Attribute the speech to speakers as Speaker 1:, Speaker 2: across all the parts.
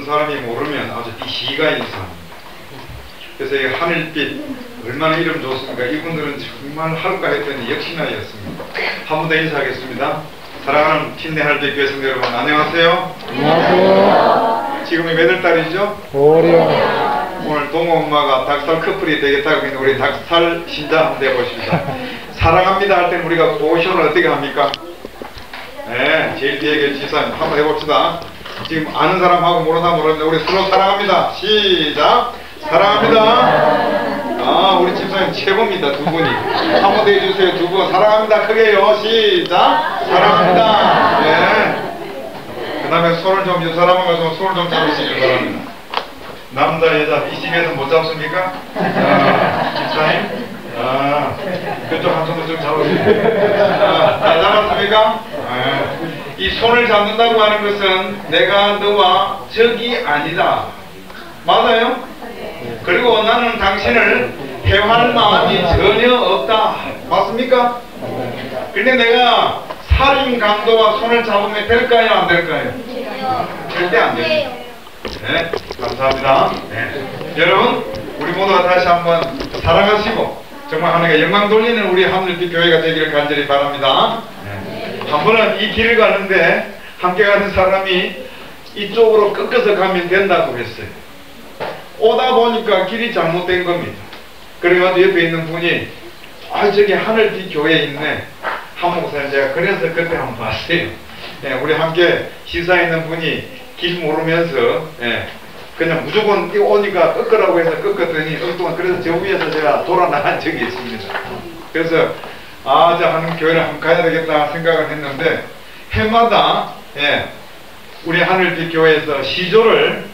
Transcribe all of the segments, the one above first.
Speaker 1: 어떤 사람이 모르면 아주 시가 일상입니다. 그래서 이 하늘빛 얼마나 이름 좋습니까? 이분들은 정말 할까 했더니 역시나였습니다. 한 번 더 인사하겠습니다. 사랑하는 친내 하늘빛 교회성 여러분, 안녕하세요.
Speaker 2: 안녕하세요.
Speaker 1: 지금이 몇 월 달이죠?
Speaker 2: 5월이요.
Speaker 1: 오늘 동호 엄마가 닭살 커플이 되겠다고 했는데 우리 닭살 신자 한번 해보십시다. 사랑합니다 할 때는 우리가 고시원을 어떻게 합니까? 네, 제일 뒤에 계신 집사님 한번 해봅시다. 지금 아는 사람하고 모르는 사람 모르는데 우리 서로 사랑합니다. 시작! 사랑합니다. 아, 우리 집사님 최고입니다. 두 분이 한 번 더 해주세요. 두 분 사랑합니다. 크게요. 시작! 사랑합니다. 네. 그 다음에 손을 좀, 이 사람하고 좀 손을 좀 잡으시길 바랍니다. 남자 여자 이 집에서 못 잡습니까? 집사님? 그쪽 한 손도 좀 잡으세요. 잘 잡았습니까? 이 손을 잡는다고 하는 것은 내가 너와 적이 아니다. 맞아요? 그리고 나는 당신을 해할 마음이 전혀 없다. 맞습니까? 근데 내가 살인 강도와 손을 잡으면 될까요? 안 될까요? 절대 안 됩니다. 네, 감사합니다. 네. 여러분, 우리 모두가 다시 한번 사랑하시고 정말 하나님께 영광 돌리는 우리 하늘빛 교회가 되기를 간절히 바랍니다. 네. 한 번은 이 길을 가는데 함께 가는 사람이 이쪽으로 꺾어서 가면 된다고 했어요. 오다 보니까 길이 잘못된 겁니다. 그래가지고 옆에 있는 분이 저기 하늘빛 교회에 있네. 한 목사님 제가 그래서 그때 한번 봤어요. 네, 우리 함께 시사에 있는 분이 길 모르면서 그냥 무조건 오니까 꺾으라고 해서 꺾었더니 엉뚱한 그래서 저 위에서 제가 돌아 나간 적이 있습니다. 그래서 저 하는 교회를 한번 가야 되겠다 생각을 했는데 해마다 우리 하늘빛 교회에서 시조를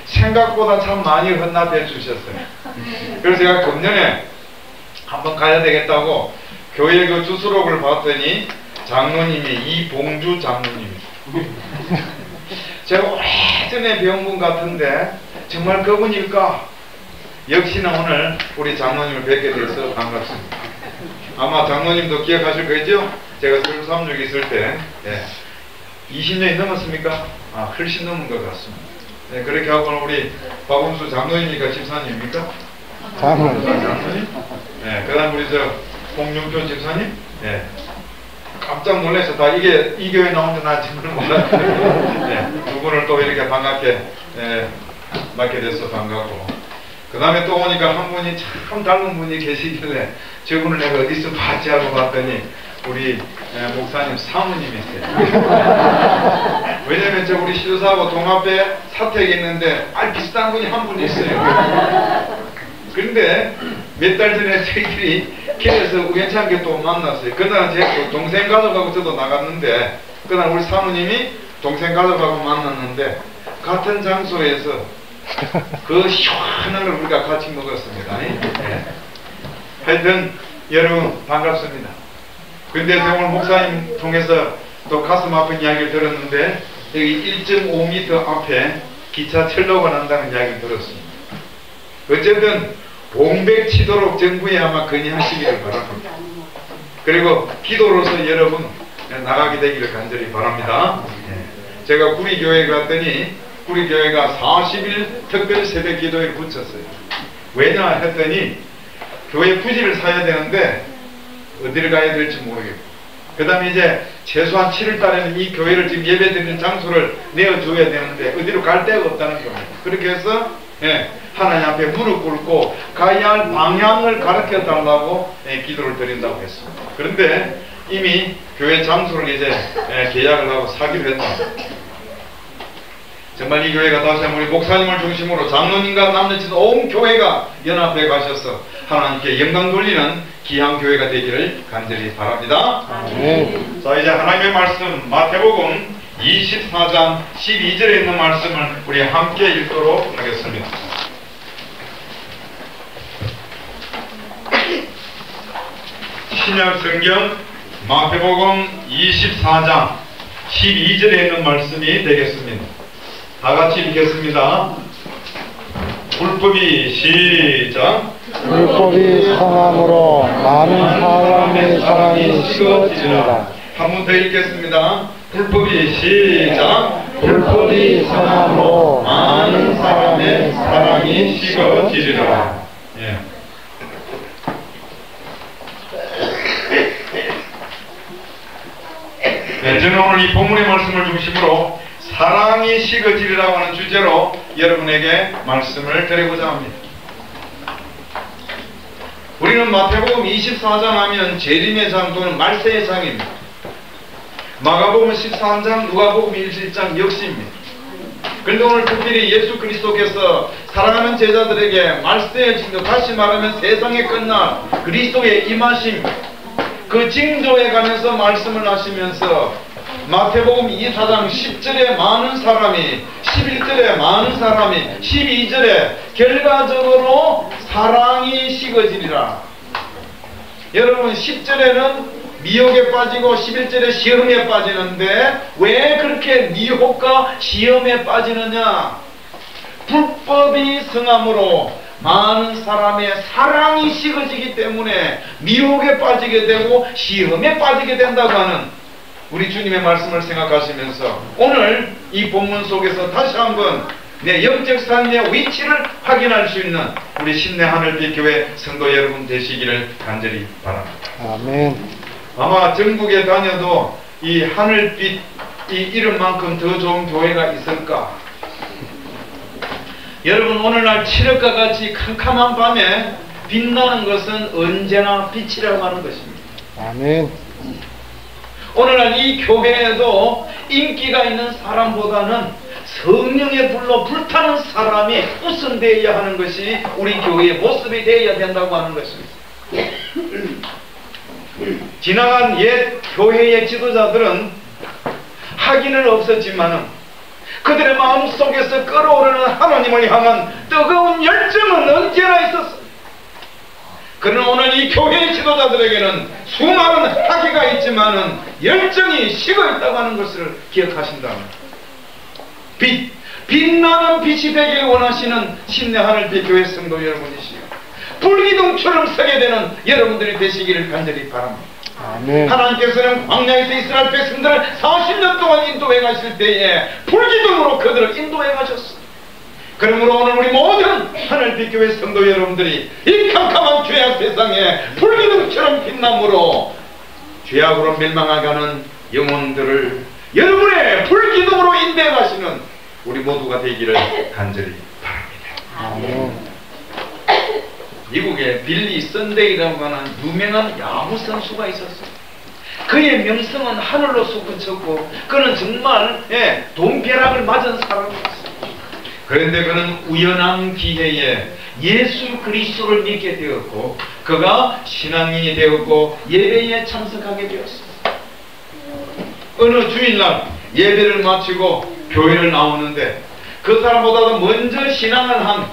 Speaker 1: 생각보다 참 많이 헌납해 주셨어요. 그래서 제가 금년에 한번 가야 되겠다고 교회 그 주소록을 봤더니 장로님이 이봉주 장로님입니다. 제가 오래전에 배운 분 같은데 정말 그분일까? 역시나 오늘 우리 장로님을 뵙게 돼서 반갑습니다. 아마 장로님도 기억하실 거죠? 제가 서울삼육 있을 때 20년이 넘었습니까? 훨씬 넘은 것 같습니다. 네, 그렇게 하고 우리 박원수 장로님입니까? 집사님입니까? 장로님? 네, 그 다음 우리 홍윤표 집사님? 네. 깜짝 놀라서 다 이 교회 나오는데 난 정말 몰랐어요. 네, 두 분을 또 이렇게 반갑게 맞게 돼서 반갑고 그 다음에 또 오니까 한 분이 참 닮은 분이 계시길래 저분을 내가 어디서 봤지 하고 봤더니 우리 목사님 사모님이세요. 왜냐면 우리 시도사하고 동앞에 사택이 있는데 비슷한 분이 한 분 있어요. 그런데 몇 달 전에 저희들이 길에서 우연찮게 또 만났어요. 그날 제 동생 가족하고 저도 나갔는데 그날 우리 사모님이 동생 가족하고 만났는데 같은 장소에서 그 시원한 걸 우리가 같이 먹었습니다. 하여튼 여러분 반갑습니다. 근데 오늘 목사님 통해서 또 가슴 아픈 이야기를 들었는데 여기 1.5m 앞에 기차 철로가 난다는 이야기를 들었습니다. 어쨌든 봉백치도록 정부에 아마 건의하시기를 바랍니다. 그리고 기도로서 여러분 나가게 되기를 간절히 바랍니다. 제가 구리교회에 갔더니 구리교회가 40일 특별 새벽 기도회를 붙였어요. 왜냐 했더니 교회 부지를 사야 되는데 어디를 가야 될지 모르겠고 그 다음에 이제 최소한 7월 달에는 이 교회를 지금 예배 드리는 장소를 내어줘야 되는데 어디로 갈 데가 없다는 겁니다. 그렇게 해서 하나님 앞에 무릎 꿇고 가야 할 방향을 가르쳐 달라고 기도를 드린다고 했습니다. 그런데 이미 교회 장소를 이제 계약을 하고 사기로 했다. 정말 이 교회가 다시 한번 우리 목사님을 중심으로 장로님과 남녀친 온 교회가 연합해 가셔서 하나님께 영광 돌리는 귀한 교회가 되기를 간절히 바랍니다. 자, 이제 하나님의 말씀 마태복음 24장 12절에 있는 말씀을 우리 함께 읽도록 하겠습니다. 신약 성경 마태복음 24장 12절에 있는 말씀이 되겠습니다. 다 같이 읽겠습니다. 불법이 시작.
Speaker 2: 불법이 성함으로 많은 사람의 사랑이 식어지리라.
Speaker 1: 한 번 더 읽겠습니다. 불법이 시작.
Speaker 2: 불법이 성함으로 법의 사랑이 식어지리라.
Speaker 1: 예. 네, 저는 오늘 이 본문의 말씀을 중심으로 사랑이 식어지리라고 하는 주제로 여러분에게 말씀을 드리고자 합니다. 우리는 마태복음 24장 하면 재림의 장 또는 말세의 장입니다. 마가복음 13장, 누가복음 1장 역시입니다. 그런데 오늘 특별히 예수 그리스도께서 사랑하는 제자들에게 말세의 징조, 다시 말하면 세상의 끝날 그리스도의 임하심, 그 징조에 관해서 말씀을 하시면서 마태복음 24장 10절에 많은 사람이, 11절에 많은 사람이, 12절에 결과적으로 사랑이 식어지리라. 여러분 10절에는 미혹에 빠지고 11절에 시험에 빠지는데 왜 그렇게 미혹과 시험에 빠지느냐? 불법이 성함으로 많은 사람의 사랑이 식어지기 때문에 미혹에 빠지게 되고 시험에 빠지게 된다고 하는 우리 주님의 말씀을 생각하시면서 오늘 이 본문 속에서 다시 한번 내 영적 삶의 위치를 확인할 수 있는 우리 신내 하늘빛 교회 성도 여러분 되시기를 간절히 바랍니다.
Speaker 2: 아멘.
Speaker 1: 아마 전국에 다녀도 이 하늘빛 이 이름만큼 더 좋은 교회가 있을까? 여러분 오늘날 칠흑과 같이 캄캄한 밤에 빛나는 것은 언제나 빛이라고 하는 것입니다.
Speaker 2: 아멘.
Speaker 1: 오늘날 이 교회에도 인기가 있는 사람보다는 성령의 불로 불타는 사람이 우선되어야 하는 것이 우리 교회의 모습이 되어야 된다고 하는 것입니다. 지나간 옛 교회의 지도자들은 학위는 없었지만은 그들의 마음속에서 끓어오르는 하나님을 향한 뜨거운 열정은 언제나 있었어. 그러나 오늘 이 교회의 지도자들에게는 수많은 학위가 있지만은 열정이 식어있다고 하는 것을 기억하신다면 빛나는 빛이 되길 원하시는 신내 하늘빛 교회 성도 여러분이시여, 불기둥처럼 서게 되는 여러분들이 되시기를 간절히 바랍니다.
Speaker 2: 아멘.
Speaker 1: 하나님께서는 광야에서 이스라엘 백성들을 40년 동안 인도해 가실 때에 불기둥으로 그들을 인도해 가셨습니다. 그러므로 오늘 우리 모든 하늘빛 교회 성도 여러분들이 이 캄캄한 죄악 세상에 불기둥처럼 빛남으로 죄악으로 멸망하가는 영혼들을 여러분의 불기둥으로 인도해 가시는 우리 모두가 되기를 간절히 바랍니다.
Speaker 2: 아멘.
Speaker 1: 미국에 빌리 선데이라고 하는 유명한 야구 선수가 있었어요. 그의 명성은 하늘로 솟구쳤고 그는 정말 돈벼락을 맞은 사람이었어요. 그런데 그는 우연한 기회에 예수 그리스도를 믿게 되었고 그가 신앙인이 되었고 예배에 참석하게 되었어요. 어느 주일날 예배를 마치고 교회를 나오는데 그 사람보다도 먼저 신앙을 한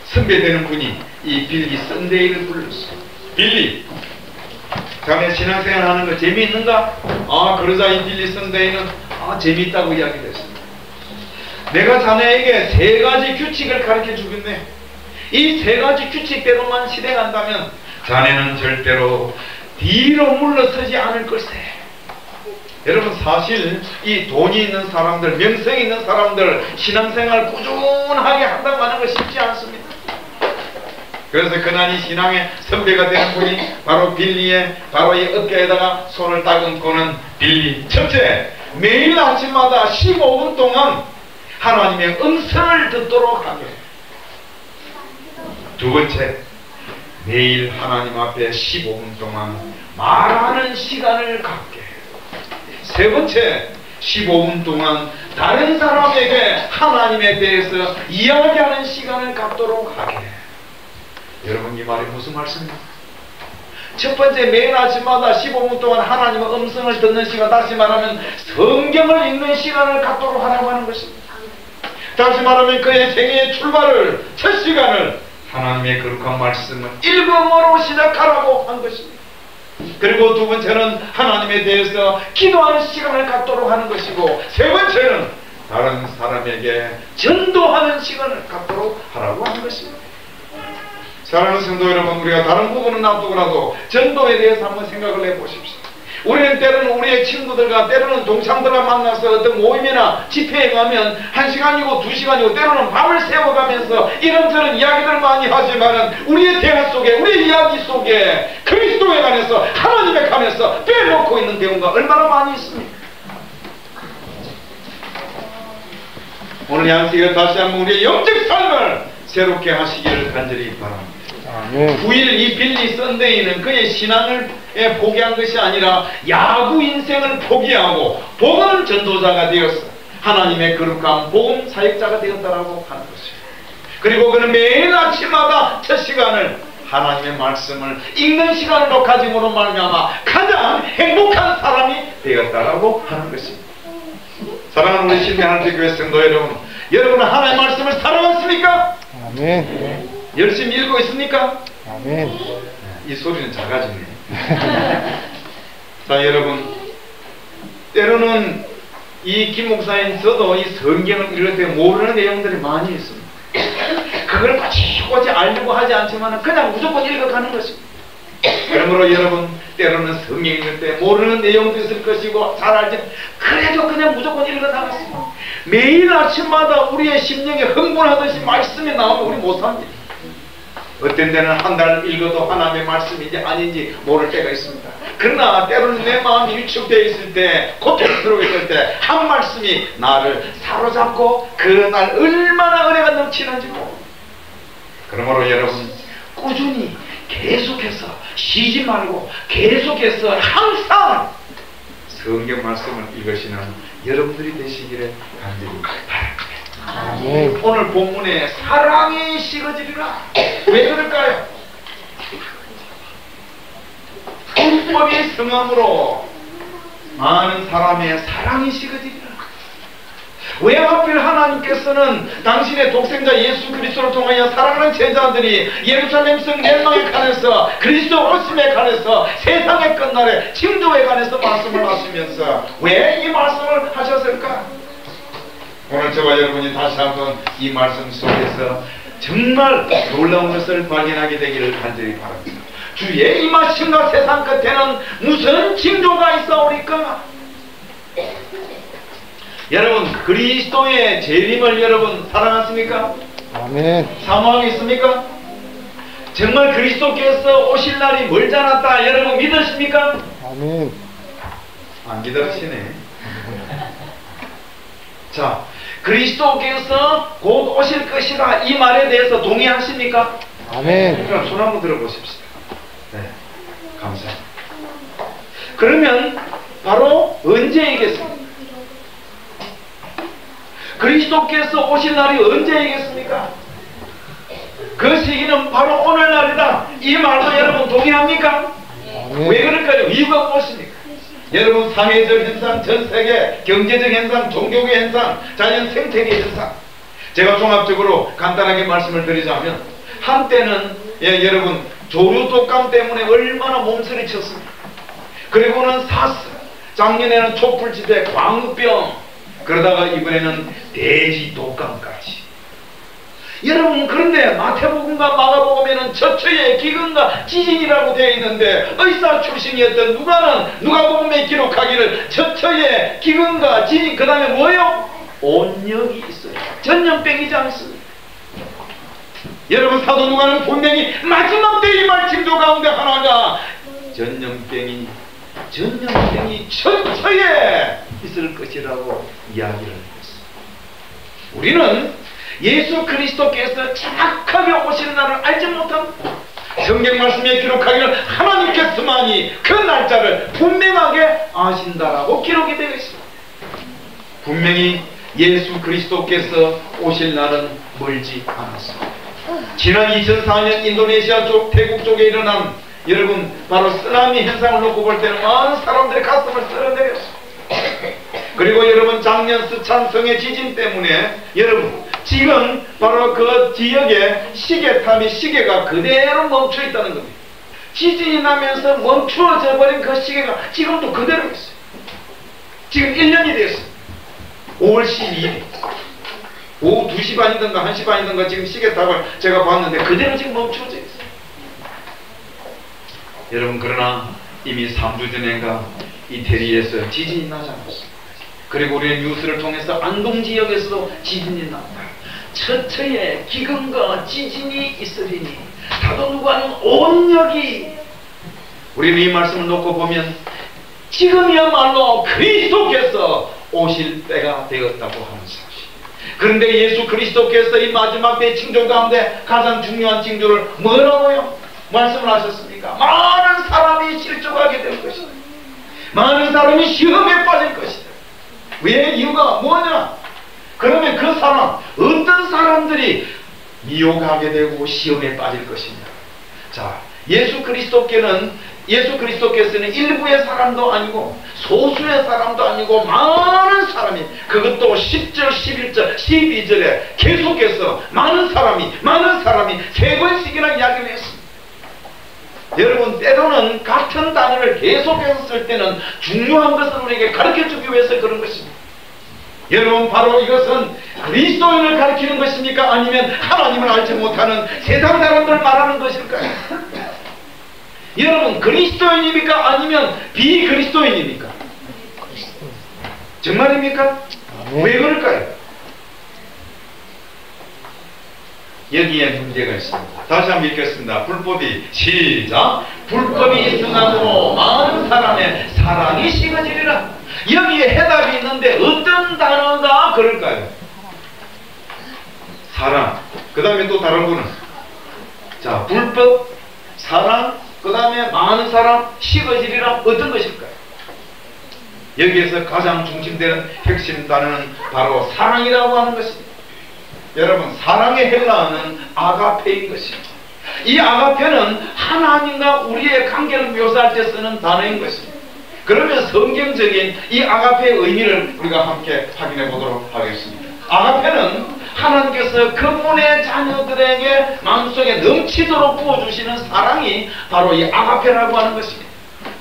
Speaker 1: 선배되는 분이 이 빌리 선데이를 불렀어요. 빌리, 자네 신앙생활 하는 거 재미있는가? 그러자 이 빌리 선데이는 재미있다고 이야기했습니다. 내가 자네에게 3가지 규칙을 가르쳐 주겠네. 이 3가지 규칙대로만 실행한다면 자네는 절대로 뒤로 물러서지 않을 걸세. 여러분 사실 이 돈이 있는 사람들, 명성이 있는 사람들 신앙생활 꾸준하게 한다고 하는 거 쉽지 않습니다. 그래서 그날 이 신앙의 선배가 되는 분이 바로 빌리의 바로 이 어깨에다가 손을 딱 얹고는 빌리, 첫째, 매일 아침마다 15분 동안 하나님의 음성을 듣도록 하게. 두 번째, 매일 하나님 앞에 15분 동안 말하는 시간을 갖게. 세 번째, 15분 동안 다른 사람에게 하나님에 대해서 이야기하는 시간을 갖도록 하게. 여러분 이 말이 무슨 말씀입니까? 첫 번째, 매일 아침마다 15분 동안 하나님의 음성을 듣는 시간, 다시 말하면 성경을 읽는 시간을 갖도록 하라고 하는 것입니다. 다시 말하면 그의 생애의 출발을, 첫 시간을 하나님의 거룩한 말씀을 읽음으로 시작하라고 한 것입니다. 그리고 두 번째는 하나님에 대해서 기도하는 시간을 갖도록 하는 것이고, 세 번째는 다른 사람에게 전도하는 시간을 갖도록 하라고 하는 것입니다. 사랑하는 성도 여러분, 우리가 다른 부분은 놔두고라도 전도에 대해서 한번 생각을 해보십시오. 우리는 때로는 우리의 친구들과 때로는 동창들과 만나서 어떤 모임이나 집회에 가면 1시간이고 2시간이고 때로는 밤을 새워가면서 이런저런 이야기들 많이 하지만은 우리의 대화 속에 우리의 이야기 속에 그리스도에 관해서 하나님에 관해서 빼놓고 있는 경우가 얼마나 많이 있습니까? 오늘 양식을 다시 한번 우리의 영적 삶을 새롭게 하시기를 간절히 바랍니다.
Speaker 2: 아멘.
Speaker 1: 9일 이 빌리 썬데이는 그의 신앙을 포기한 것이 아니라 야구 인생을 포기하고 복음 전도자가 되어서 하나님의 거룩한 복음 사역자가 되었다라고 하는 것입니다. 그리고 그는 매일 아침마다 첫 시간을 하나님의 말씀을 읽는 시간으로 가짐으로 말미암아 가장 행복한 사람이 되었다라고 하는 것입니다. 사랑하는 우리 신명한대교회 성도 여러분, 여러분은 하나님의 말씀을 사랑하십니까?
Speaker 2: 아멘.
Speaker 1: 열심히 읽고 있습니까?
Speaker 2: 아멘.
Speaker 1: 이 소리는 작아지네. 자, 여러분, 때로는 이 김 목사님 저도 이 성경을 읽을 때 모르는 내용들이 많이 있습니다. 그걸 꼬치꼬치 알려고 하지 않지만 그냥 무조건 읽어가는 것입니다. 그러므로 여러분, 때로는 성경 읽을 때 모르는 내용도 있을 것이고 잘 알지, 그래도 그냥 무조건 읽어나갔습니다. 매일 아침마다 우리의 심령에 흥분하듯이 말씀이 나오면 우리 못 삽니다. 어떤 데는 한 달 읽어도 하나님의 말씀인지 아닌지 모를 때가 있습니다. 그러나 때로는 내 마음이 위축되어 있을 때, 고통스러워 있을 때 한 말씀이 나를 사로잡고 그날 얼마나 은혜가 넘치는지 모릅니다. 그러므로 여러분, 꾸준히 계속해서 쉬지 말고 계속해서 항상 성경 말씀을 읽으시는 여러분들이 되시기를 간절히 바랍니다.
Speaker 2: 아멘.
Speaker 1: 오늘 본문에 사랑이 식어지리라. 왜 그럴까요? 불법의 성함으로 많은 사람의 사랑이 식어지리라. 왜 하필 하나님께서는 당신의 독생자 예수 그리스도를 통하여 사랑하는 제자들이 예루살렘 성 멸망에 관해서 그리스도 오심에 관해서 세상의 끝날에 징조에 관해서 말씀을 하시면서 왜 이 말씀을 하셨을까? 오늘 저와 여러분이 다시 한번 이 말씀 속에서 정말 놀라운 것을 발견하게 되기를 간절히 바랍니다. 주의 임하심과 세상 끝에는 무슨 징조가 있사오리까? 여러분, 그리스도의 재림을 여러분 사랑하십니까?
Speaker 2: 아멘.
Speaker 1: 사모하겠습니까? 정말 그리스도께서 오실 날이 멀지 않았다 여러분 믿으십니까?
Speaker 2: 아멘.
Speaker 1: 안 믿으시네. 자, 그리스도께서 곧 오실 것이라 이 말에 대해서 동의하십니까?
Speaker 2: 아멘.
Speaker 1: 그럼 손 한번 들어보십시오. 네, 감사합니다. 그러면 바로 언제이겠습니까? 그리스도께서 오실 날이 언제이겠습니까? 그 시기는 바로 오늘날이다. 이 말도 여러분 동의합니까?
Speaker 2: 아멘.
Speaker 1: 왜 그럴까요? 이유가 무엇입니까? 여러분, 사회적 현상, 전세계, 경제적 현상, 종교적 현상, 자연 생태계 현상. 제가 종합적으로 간단하게 말씀을 드리자면 한때는 여러분 조류 독감 때문에 얼마나 몸서리쳤습니다. 그리고는 사스, 작년에는 촛불집회, 광우병, 그러다가 이번에는 돼지 독감까지. 여러분, 그런데 마태복음과 마가복음에는 처처의 기근과 지진이라고 되어 있는데 의사 출신이었던 누가복음에 기록하기를 처처의 기근과 지진, 그 다음에 뭐요? 온역이 있어요. 전염병이지 않습니까? 여러분, 사도 누가는 분명히 마지막 때 이 말씀도 가운데 하나가 전염병이 처처에 있을 것이라고 이야기를 했습니다. 우리는 예수 그리스도께서 정확하게 오시는 날을 알지 못합니다. 성경 말씀에 기록하기를 하나님께서만이 그 날짜를 분명하게 아신다라고 기록이 되어 있습니다. 분명히 예수 그리스도께서 오실 날은 멀지 않았습니다. 지난 2004년 인도네시아 쪽, 태국 쪽에 일어난 여러분 바로 쓰나미 현상을 놓고 볼 때는 많은 사람들의 가슴을 쓸어내렸습니다. 그리고 여러분, 작년 스촨성의 지진 때문에 여러분 지금 바로 그 지역에 시계가 그대로 멈춰 있다는 겁니다. 지진이 나면서 멈추어져 버린 그 시계가 지금도 그대로 있어요. 지금 1년이 됐어요. 5월 12일 오후 2시 반이든가 1시 반이든가 지금 시계탑을 제가 봤는데 그대로 지금 멈춰져 있어요. 여러분, 그러나 이미 3주 전인가
Speaker 3: 이태리에서 지진이 나지 않았습니까? 그리고 우리의 뉴스를 통해서 안동 지역에서도 지진이 난다. 처처에 기근과 지진이 있으리니 다도 누구하는 온역이. 우리는 이 말씀을 놓고 보면 지금이야말로 그리스도께서 오실 때가 되었다고 하는 사실. 그런데 예수 그리스도께서 이 마지막 때 징조 가운데 가장 중요한 징조를 뭐라고요? 말씀을 하셨습니까? 많은 사람이 실족하게 될 것이다. 많은 사람이 시험에 빠질 것이다. 왜? 이유가 뭐냐? 그러면 그 사람, 어떤 사람들이 미혹하게 되고 시험에 빠질 것이냐? 자, 예수 그리스도께서는 일부의 사람도 아니고 소수의 사람도 아니고 많은 사람이, 그것도 10절, 11절, 12절에 계속해서 많은 사람이 3번씩이나 이야기를 했습니다. 여러분, 때로는 같은 단어를 계속해서 쓸 때는 중요한 것을 우리에게 가르쳐주기 위해서 그런 것입니다. 여러분, 바로 이것은 그리스도인을 가르치는 것입니까? 아니면 하나님을 알지 못하는 세상 사람들을 말하는 것일까요? 여러분, 그리스도인입니까? 아니면 비그리스도인입니까? 정말입니까? 왜 그럴까요? 여기에 문제가 있습니다. 다시 한번 읽겠습니다. 불법이, 시작. 불법이 있으므로 많은 사람의 사랑이 식어지리라. 여기에 해답이 있는데 어떤 단어가 그럴까요? 사랑. 그 다음에 또 다른 거는, 자, 불법, 사랑, 그 다음에 많은 사람, 식어지리라. 어떤 것일까요? 여기에서 가장 중심되는 핵심 단어는 바로 사랑이라고 하는 것입니다. 여러분, 사랑의 헬라어는 아가페인 것입니다. 이 아가페는 하나님과 우리의 관계를 묘사할 때 쓰는 단어인 것입니다. 그러면 성경적인 이 아가페의 의미를 우리가 함께 확인해 보도록 하겠습니다. 아가페는 하나님께서 그분의 자녀들에게 마음속에 넘치도록 부어주시는 사랑이 바로 이 아가페라고 하는 것입니다.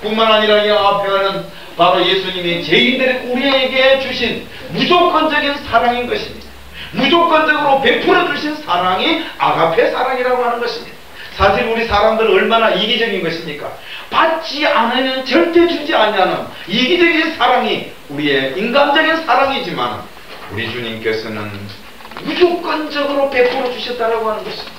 Speaker 3: 뿐만 아니라 이 아가페는 바로 예수님이 죄인들이 우리에게 주신 무조건적인 사랑인 것입니다. 무조건적으로 베풀어 주신 사랑이 아가페 사랑이라고 하는 것입니다. 사실 우리 사람들은 얼마나 이기적인 것입니까? 받지 않으면 절대 주지 않냐는 이기적인 사랑이 우리의 인간적인 사랑이지만 우리 주님께서는 무조건적으로 베풀어 주셨다라고 하는 것입니다.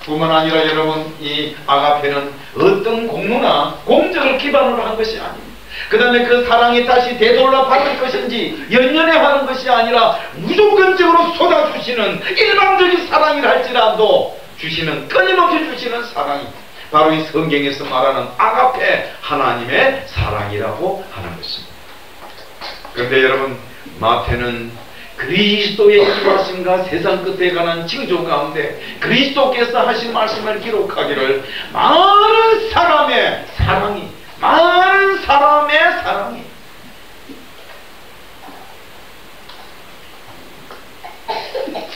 Speaker 3: 뿐만 아니라 여러분, 이 아가페는 어떤 공로나 공적을 기반으로 한 것이 아닙니다. 그 다음에 그 사랑이 다시 되돌려 받을 것인지 연연해 하는 것이 아니라 무조건적으로 쏟아주시는 일방적인 사랑이라 할지라도 주시는, 끊임없이 주시는 사랑이 바로 이 성경에서 말하는 아가페, 하나님의 사랑이라고 하는 것입니다. 그런데 여러분, 마태는 그리스도의 일하심과 세상 끝에 관한 징조 가운데 그리스도께서 하신 말씀을 기록하기를 많은 사람의 사랑이, 많은 사람의 사랑이,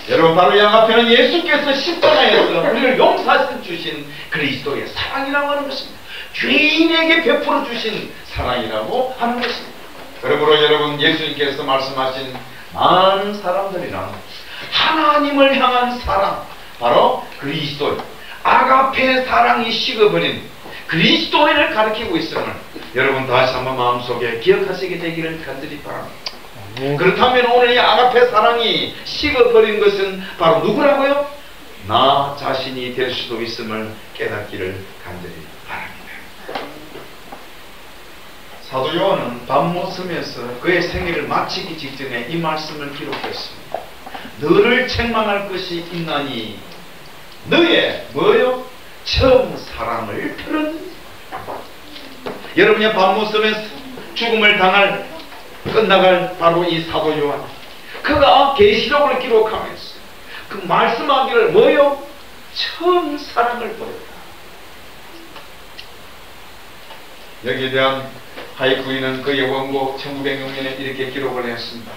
Speaker 3: 여러분, 바로 이 아가페는 예수께서 십자가에서 우리를 용서해 주신 그리스도의 사랑이라고 하는 것입니다. 죄인에게 베풀어 주신 사랑이라고 하는 것입니다. 그러므로 여러분, 예수님께서 말씀하신 많은 사람들이란 하나님을 향한 사랑, 바로 그리스도, 아가페의 사랑이 식어버린 그리스도인을 가리키고 있음을 여러분 다시 한번 마음속에 기억하시게 되기를 간절히 바랍니다. 그렇다면 오늘 이 아가페 사랑이 식어버린 것은 바로 누구라고요? 나 자신이 될 수도 있음을 깨닫기를 간절히 바랍니다. 사도 요한은 밤모섬에서 그의 생애를 마치기 직전에 이 말씀을 기록했습니다. 너를 책망할 것이 있나니 너의 뭐요? 처음 사랑을 들은. 여러분이 밤모섬에서 죽음을 당할, 끝나갈 바로 이 사도 요한, 그가 계시록을 기록하면서 그 말씀하기를 뭐요? 처음 사랑을 보였다. 여기에 대한 하이쿠이는 그의 원고 1906년에 이렇게 기록을 했습니다.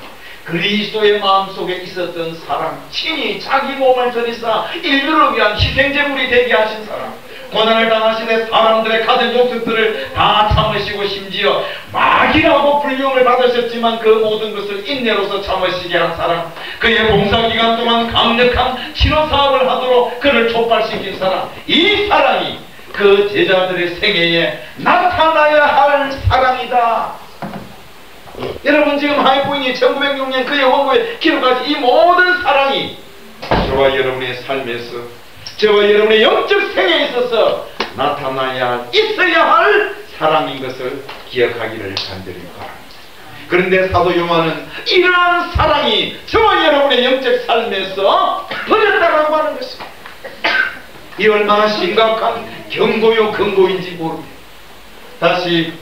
Speaker 3: 그리스도의 마음속에 있었던 사랑, 친히 자기 몸을 들이사 인류를 위한 희생제물이 되게 하신 사랑, 고난을 당하시되 사람들의 가진 욕심들을 다 참으시고 심지어 마귀라고 불명을 받으셨지만 그 모든 것을 인내로서 참으시게 한 사람, 그의 봉사기간 동안 강력한 치료사업을 하도록 그를 촉발시킨 사람, 이 사랑이 그 제자들의 생애에 나타나야 할 사랑이다. 여러분 지금 하이포인이 1906년 그의 원고에 기록하신 이 모든 사랑이 저와 여러분의 삶에서, 저와 여러분의 영적 생애에 있어서 나타나야 있어야 할 사랑인 것을 기억하기를 간절히 바랍니다. 그런데 사도 요한은 이러한 사랑이 저와 여러분의 영적 삶에서 버렸다라고 하는 것입니다. 이 얼마나 심각한 경고요 근고인지 모릅니다. 다시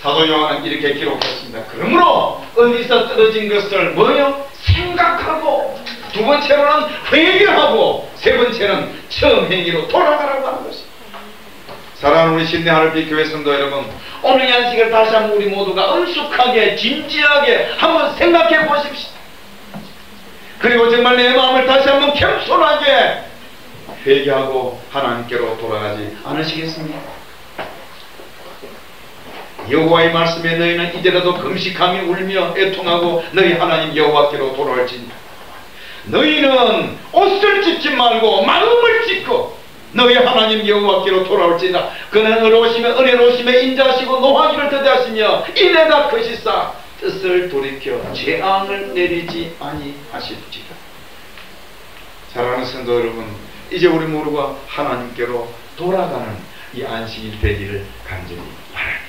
Speaker 3: 사도 요한은 이렇게 기록했습니다. 그러므로 어디서 떨어진 것을 뭐요? 생각하고, 두 번째로는 회개하고, 세 번째는 처음 행위로 돌아가라고 하는 것입니다. 사랑하는 우리 신내 하늘빛 교회 성도 여러분, 오늘 이 안식을 다시 한번 우리 모두가 엄숙하게 진지하게 한번 생각해 보십시오. 그리고 정말 내 마음을 다시 한번 겸손하게 회개하고 하나님께로 돌아가지 않으시겠습니까? 여호와의 말씀에 너희는 이제라도 금식하며 울며 애통하고 너희 하나님 여호와께로 돌아올지니 너희는 옷을 찢지 말고 마음을 찢고 너희 하나님 여호와께로 돌아올지니라. 그는 의로우시며 은혜로우시며 인자하시고 노하기를 더디하시며 인애가 크시사 뜻을 돌이켜 재앙을 내리지 아니하실지라. 사랑하는 성도 여러분, 이제 우리 모두가 하나님께로 돌아가는 이 안식일 되기를 간절히 바랍니다.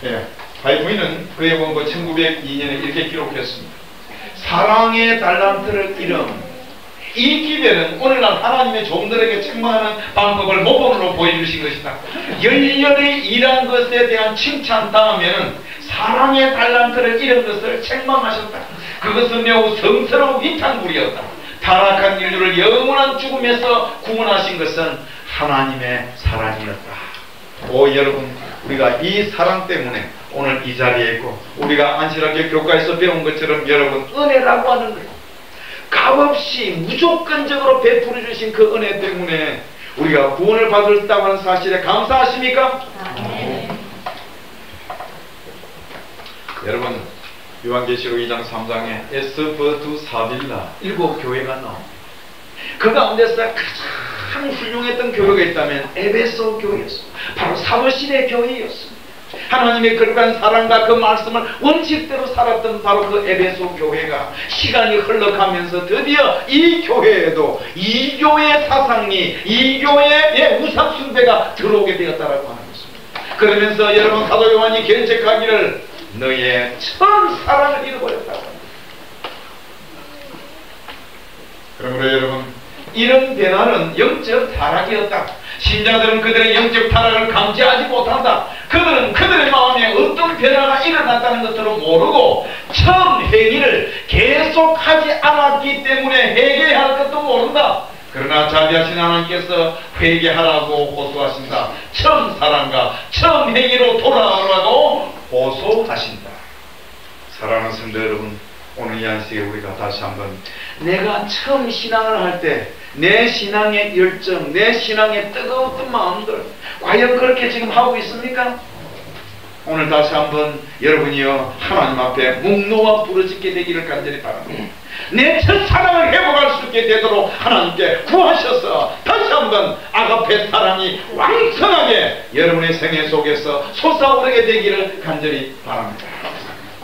Speaker 3: 예, 하이포인은 그의 원고 1902년에 이렇게 기록했습니다. 사랑의 달란트를 잃은 이 기별은 오늘날 하나님의 종들에게 책망하는 방법을 모범으로 보여주신 것이다. 열렬히 일한 것에 대한 칭찬 다음에는 사랑의 달란트를 잃은 것을 책망하셨다. 그것은 매우 성스러운 위탄물이었다. 타락한 인류를 영원한 죽음에서 구원하신 것은 하나님의 사랑이었다. 오 여러분, 우리가 이 사랑 때문에 오늘 이 자리에 있고 우리가 안식일학교 교과에서 배운 것처럼 여러분 은혜라고 하는 거예요. 값없이 무조건적으로 베풀어 주신 그 은혜 때문에 우리가 구원을 받았다고 하는 사실에 감사하십니까? 여러분 요한계시록 2장 3장에 에스버두 사빌라 7교회가 나옵니다. 그 가운데서 가장 훌륭했던 교회가 있다면 에베소 교회였습니다. 바로 사도신의 교회였습니다. 하나님의 거룩한 사랑과 그 말씀을 원칙대로 살았던 바로 그 에베소 교회가 시간이 흘러가면서 드디어 이 교회에도 이교의 사상이, 이교의 우상 숭배가 들어오게 되었다라고 하는 것입니다. 그러면서 여러분 사도 요한이 견책하기를 너의 첫 사랑을 잃어버렸다고 합니다. 그러므로 여러분 이런 변화는 영적 타락이었다. 신자들은 그들의 영적 타락을 감지하지 못한다. 그들은 그들의 마음에 어떤 변화가 일어났다는 것들을 모르고 처음 행위를 계속하지 않았기 때문에 회개해야 할 것도 모른다. 그러나 자비하신 하나님께서 회개하라고 호소하신다. 처음 사랑과 처음 행위로 돌아오라고 호소하신다. 사랑하는 성도 여러분, 오늘 이 안식에 우리가 다시 한번 내가 처음 신앙을 할 때 내 신앙의 열정, 내 신앙의 뜨거웠던 마음들 과연 그렇게 지금 하고 있습니까? 오늘 다시 한번 여러분이요 하나님 앞에 묵노와 부르짖게 되기를 간절히 바랍니다. 내 첫사랑을 회복할 수 있게 되도록 하나님께 구하셔서 다시 한번 아가페 사랑이 왕성하게 여러분의 생애 속에서 솟아오르게 되기를 간절히 바랍니다.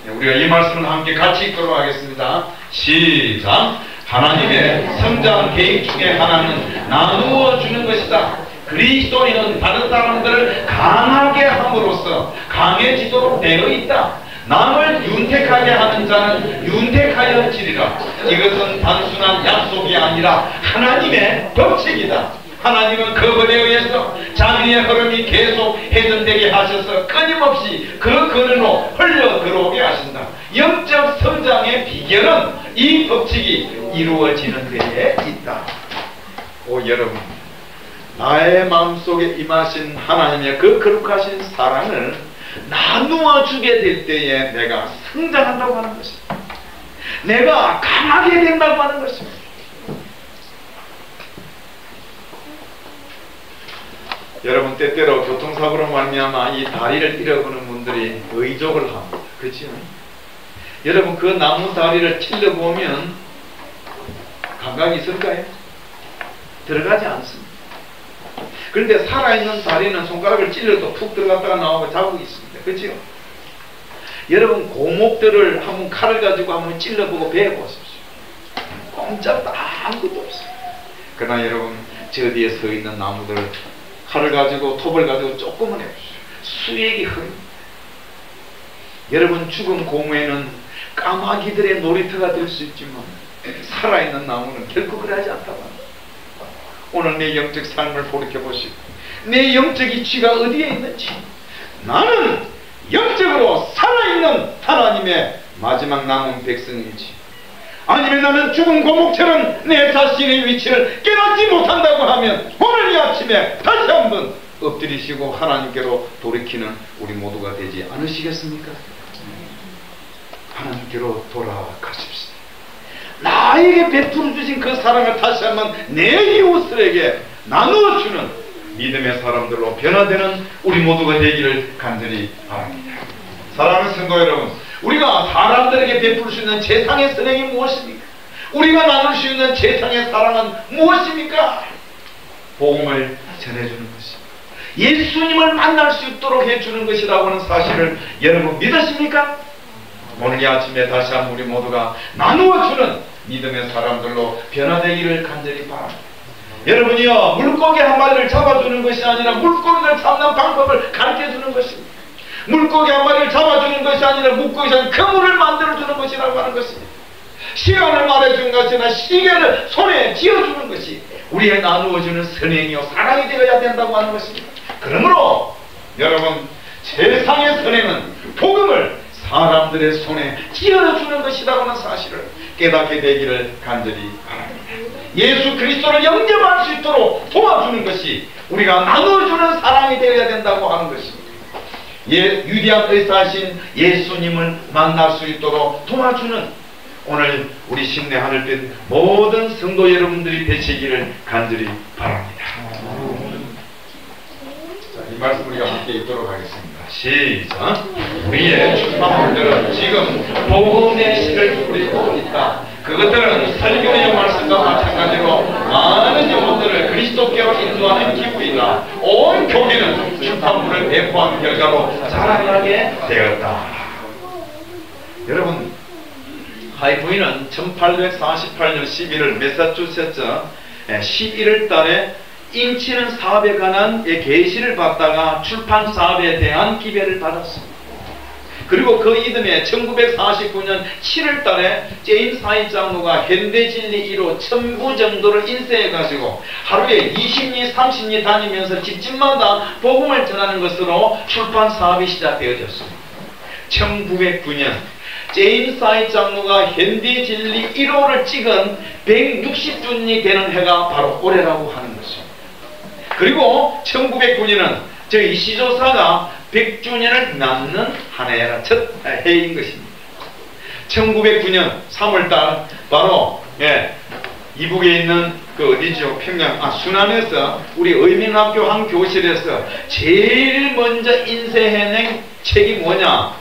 Speaker 3: 우리가 이 말씀을 함께 같이 읽도록 하겠습니다. 시작. 하나님의 성장 계획 중에 하나는 나누어 주는 것이다. 그리스도인은 다른 사람들을 강하게 함으로써 강해지도록 되어 있다. 남을 윤택하게 하는 자는 윤택하여 지리라. 이것은 단순한 약속이 아니라 하나님의 법칙이다. 하나님은 그분에 의해서 자기의 흐름이 계속 회전되게 하셔서 끊임없이 그 근원으로 흘러 들어오게 하신다. 영적 성장의 비결은 이 법칙이 이루어지는 데에 있다. 오 여러분, 나의 마음속에 임하신 하나님의 그 거룩하신 사랑을 나누어 주게 될 때에 내가 성장한다고 하는 것입니다. 내가 강하게 된다고 하는 것입니다. 여러분 때때로 교통사고로 말미암아 이 다리를 잃어버리는 분들이 의족을 합니다. 그렇죠? 여러분 그 나무 다리를 찔러보면 감각이 있을까요? 들어가지 않습니다. 그런데 살아있는 다리는 손가락을 찔러도 푹 들어갔다가 나오고 자국이 있습니다. 그렇죠? 여러분 고목들을 한번 칼을 가지고 한번 찔러보고 베어보십시오. 꼼짝도 아무것도 없어요. 그러나 여러분 저 뒤에 서 있는 나무들을 칼을 가지고 톱을 가지고 조금만 해보십시오. 수액이 흐릅니다. 여러분 죽은 고무에는 까마귀들의 놀이터가 될 수 있지만 살아있는 나무는 결코 그러하지 않다고 합니다. 오늘 내 영적 삶을 돌이켜보시고 내 영적 이치가 어디에 있는지, 나는 영적으로 살아있는 하나님의 마지막 남은 백성인지, 아니면 나는 죽은 고목처럼 내 자신의 위치를 깨닫지 못한다고 하면 오늘 이 아침에 다시 한번 엎드리시고 하나님께로 돌이키는 우리 모두가 되지 않으시겠습니까? 하나님께로 돌아가십시다. 나에게 베풀어 주신 그 사랑을 다시 한번 내 이웃들에게 나누어주는 믿음의 사람들로 변화되는 우리 모두가 되기를 간절히 바랍니다. 사랑하는 성도 여러분, 우리가 사람들에게 베풀 수 있는 최상의 선행이 무엇입니까? 우리가 나눌 수 있는 최상의 사랑은 무엇입니까? 복음을 전해주는 것입니다. 예수님을 만날 수 있도록 해주는 것이라고 하는 사실을 여러분 믿으십니까? 오늘 이 아침에 다시 한번 우리 모두가 나누어주는 믿음의 사람들로 변화되기를 간절히 바랍니다. 여러분이요, 물고기 한 마리를 잡아주는 것이 아니라 물고기를 잡는 방법을 가르쳐주는 것입니다. 물고기 한 마리를 잡아주는 것이 아니라 물고기에서 그물을 만들어주는 것이라고 하는 것입니다. 시간을 말해주는 것이 아니라 시계를 손에 쥐어주는 것이 우리의 나누어주는 선행이요 사랑이 되어야 된다고 하는 것입니다. 그러므로 여러분, 세상의 선행은 복음을 사람들의 손에 쥐어주는 것이라고 하는 사실을 깨닫게 되기를 간절히 바랍니다. 예수 그리스도를 영접할 수 있도록 도와주는 것이 우리가 나눠주는 사랑이 되어야 된다고 하는 것입니다. 유대한 의사신 예수님을 만날 수 있도록 도와주는 오늘 우리 신내 하늘빛 모든 성도 여러분들이 되시기를 간절히 바랍니다. 자, 이 말씀 우리가 함께 읽도록 하겠습니다. 시작. 우리의 출판물들은 지금 복음의 시를 뿌리고 있다. 그것들은 설교의 말씀과 마찬가지로 많은 영혼들을 그리스도께로 인도하는 기부이다. 온 교회는 출판물을 배포한 결과로 자라나게 되었다. 여러분, 하이부인은 1848년 11월 매사추세츠 11월 달에 인치는 사업에 관한 계시를 받다가 출판 사업에 대한 기별을 받았습니다. 그리고 그 이듬해 1949년 7월 달에 제임스 하이 장로가 현대진리 1호 1000부 정도를 인쇄해가지고 하루에 20리 30리 다니면서 집집마다 복음을 전하는 것으로 출판 사업이 시작되어졌습니다. 1909년 제임스 하이 장로가 현대진리 1호를 찍은 160주년이 되는 해가 바로 올해라고 하는 것입니다. 그리고 1909년은 저희 시조사가 100주년을 맞는 한 해라 첫 해인 것입니다. 1909년 3월달 바로 이북에 있는 그 어디죠? 평양 순안에서 우리 의민학교 한 교실에서 제일 먼저 인쇄해낸 책이 뭐냐?